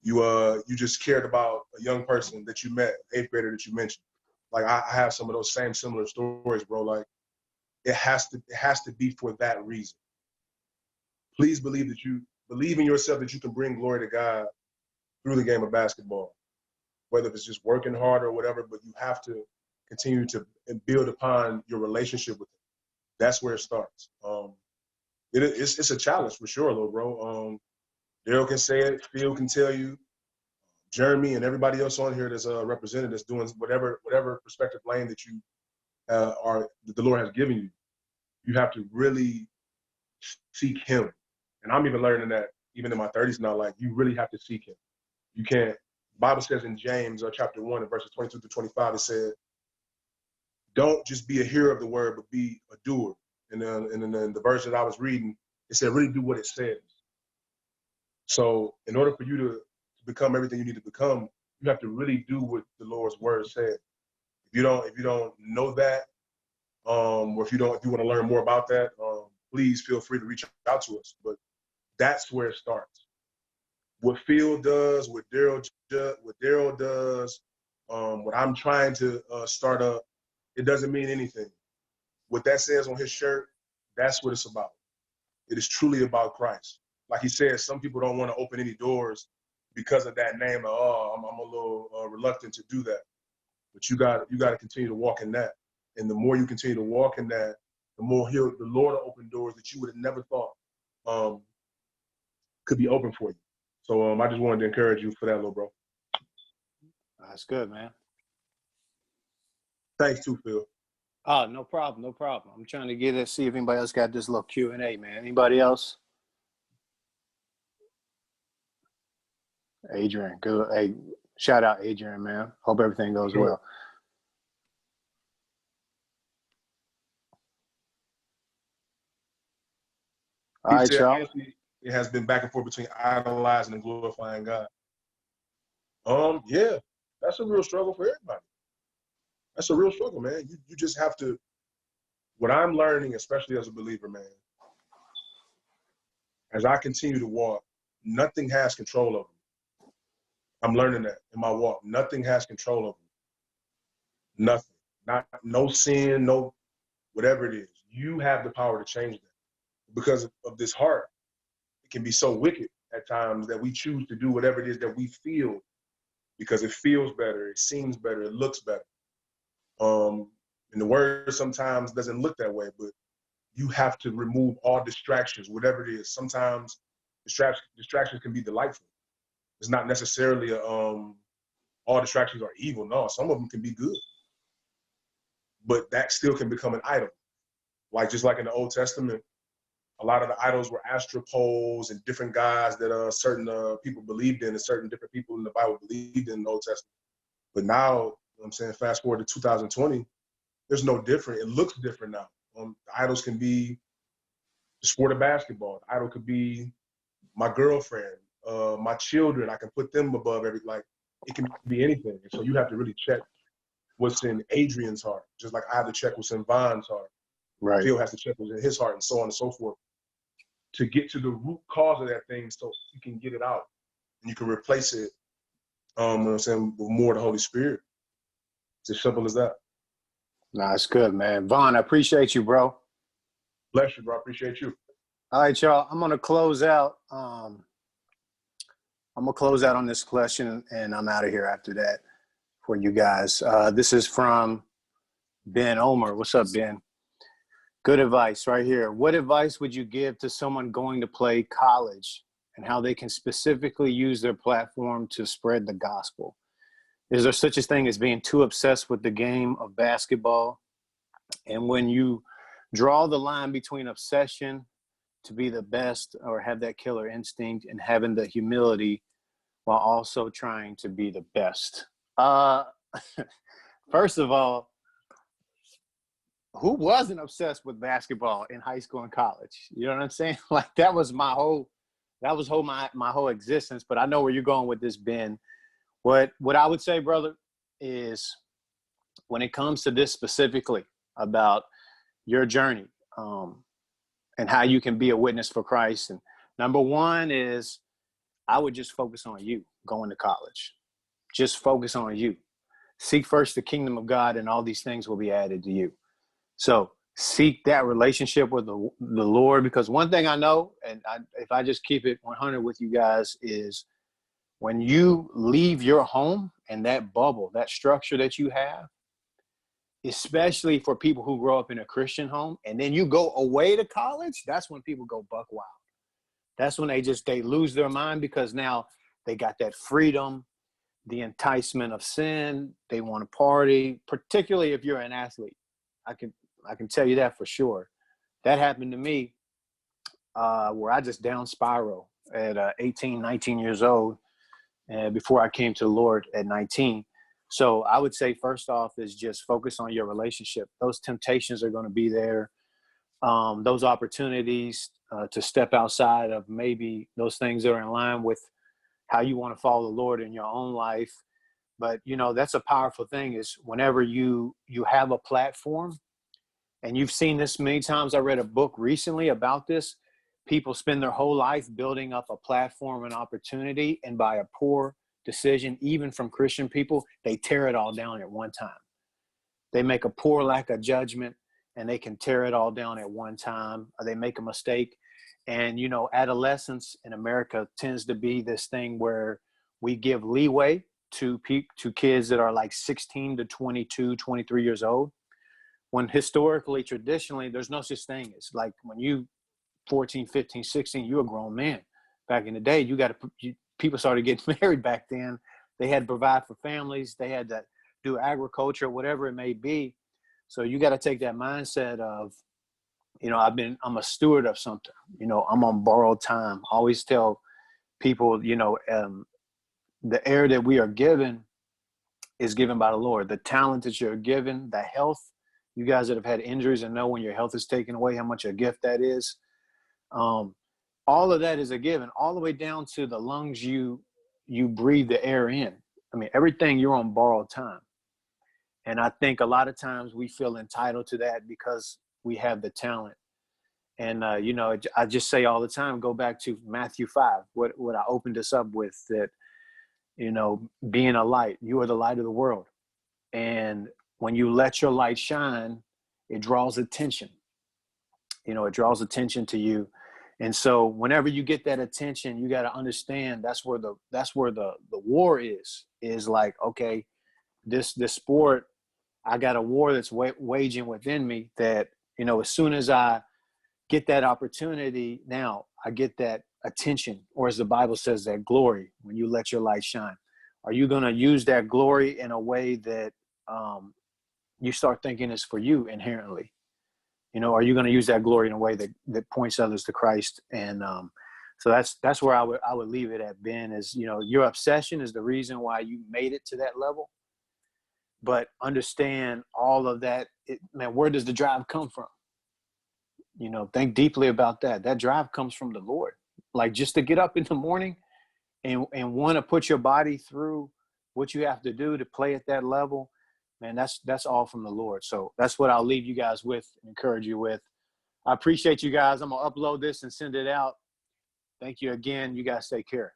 You just cared about a young person that you met, 8th grader that you mentioned. Like I have some of those same similar stories, bro. Like it has to be for that reason. Please believe in yourself that you can bring glory to God through the game of basketball, whether it's just working hard or whatever, but you have to continue to build upon your relationship with him. That's where it starts. It's a challenge for sure, little bro. Darrell can say it, Phil can tell you, Jeremy and everybody else on here that's represented that's doing whatever perspective lane that you that the Lord has given you. You have to really seek him. And I'm even learning that even in my 30s now, like you really have to seek him. You can't, the Bible says in James chapter 1 and verses 22 to 25, it said, don't just be a hearer of the word, but be a doer. And then in the verse that I was reading, it said, really do what it says. So in order for you to become everything you need to become, you have to really do what the Lord's word said. If you don't know that, or if you want to learn more about that, please feel free to reach out to us. But that's where it starts. What Phil does, what Darrell does, what I'm trying to start up, it doesn't mean anything. What that says on his shirt, that's what it's about. It is truly about Christ. Like he said, some people don't want to open any doors because of that name. I'm a little reluctant to do that. But you got to continue to walk in that. And the more you continue to walk in that, the more the Lord will open doors that you would have never thought could be open for you. So I just wanted to encourage you for that, little bro. That's good, man. Thanks too, Phil. Oh, no problem. I'm trying to see if anybody else got this little Q&A, man. Anybody else? Adrian, good. Hey, shout out Adrian, man. Hope everything goes well. All right, Charles. It has been back and forth between idolizing and glorifying God. Yeah, that's a real struggle for everybody. That's a real struggle, man. You just have to. What I'm learning, especially as a believer, man, as I continue to walk, nothing has control over me. I'm learning that in my walk. Nothing has control over me. Nothing. No sin, no whatever it is. You have the power to change that. Because of this heart, it can be so wicked at times that we choose to do whatever it is that we feel because it feels better, it seems better, it looks better. And the word sometimes doesn't look that way, but you have to remove all distractions, whatever it is. Sometimes distractions can be delightful. It's not necessarily all distractions are evil. No, some of them can be good. But that still can become an idol. Just like in the Old Testament, a lot of the idols were astropoles and different gods that certain people believed in, and certain different people in the Bible believed in the Old Testament. But now, you know what I'm saying, fast forward to 2020, there's no different. It looks different now. The idols can be the sport of basketball. The idol could be my girlfriend, my children. I can put them above it can be anything. And so you have to really check what's in Adrian's heart, just like I have to check what's in Von's heart. Right. Phil has to check what's in his heart, and so on and so forth, to get to the root cause of that thing so you can get it out and you can replace it, you know what I'm saying, with more of the Holy Spirit. It's as simple as that. Nah, it's good, man. Vaughn, I appreciate you, bro. Bless you, bro. I appreciate you. All right, y'all. I'm gonna close out. I'm gonna close out on this question, and I'm out of here after that for you guys. This is from Ben Omer. What's up, Ben? Good advice right here. What advice would you give to someone going to play college and how they can specifically use their platform to spread the gospel? Is there such a thing as being too obsessed with the game of basketball? And when you draw the line between obsession to be the best or have that killer instinct and having the humility while also trying to be the best? First of all, who wasn't obsessed with basketball in high school and college? You know what I'm saying? Like that was my whole existence. But I know where you're going with this, Ben. What I would say, brother, is when it comes to this specifically about your journey and how you can be a witness for Christ. And number one is I would just focus on you going to college. Just focus on you. Seek first the kingdom of God and all these things will be added to you. So seek that relationship with the Lord, because one thing I know, and if I just keep it 100 with you guys, is when you leave your home and that bubble, that structure that you have, especially for people who grow up in a Christian home, and then you go away to college, that's when people go buck wild. That's when they lose their mind, because now they got that freedom, the enticement of sin. They want to party, particularly if you're an athlete. I can tell you that for sure. That happened to me where I just down spiral at 18, 19 years old, and before I came to the Lord at 19. So I would say first off is just focus on your relationship. Those temptations are going to be there. Those opportunities to step outside of maybe those things that are in line with how you want to follow the Lord in your own life. But, you know, that's a powerful thing is whenever you have a platform, and you've seen this many times. I read a book recently about this. People spend their whole life building up a platform and opportunity, and by a poor decision, even from Christian people, they tear it all down at one time. They make a poor lack of judgment, and they can tear it all down at one time. Or they make a mistake. And, you know, adolescence in America tends to be this thing where we give leeway to kids that are like 16 to 22, 23 years old. When historically, traditionally, there's no such thing. It's like when you 14, 15, 16, you're a grown man. Back in the day, people started getting married back then. They had to provide for families. They had to do agriculture, whatever it may be. So you got to take that mindset of, you know, I'm a steward of something. You know, I'm on borrowed time. I always tell people, you know, the air that we are given is given by the Lord. The talent that you're given, the health, you guys that have had injuries and know when your health is taken away, how much a gift that is. All of that is a given, all the way down to the lungs you breathe the air in. I mean, everything, you're on borrowed time. And I think a lot of times we feel entitled to that because we have the talent. And, you know, I just say all the time, go back to Matthew 5, what I opened this up with, that, you know, being a light, you are the light of the world. And when you let your light shine, it draws attention. You know, it draws attention to you. And so whenever you get that attention, you got to understand that's where the war is like, okay, this sport, I got a war that's waging within me that, you know, as soon as I get that opportunity, now I get that attention, or as the Bible says, that glory, when you let your light shine. Are you going to use that glory in a way that you start thinking is for you inherently? You know, are you going to use that glory in a way that points others to Christ? And so that's where I would leave it at, Ben, is, you know, your obsession is the reason why you made it to that level. But understand all of that. Man, where does the drive come from? You know, think deeply about that. That drive comes from the Lord. Like, just to get up in the morning and want to put your body through what you have to do to play at that level, man, that's all from the Lord. So that's what I'll leave you guys with, encourage you with. I appreciate you guys. I'm going to upload this and send it out. Thank you again. You guys take care.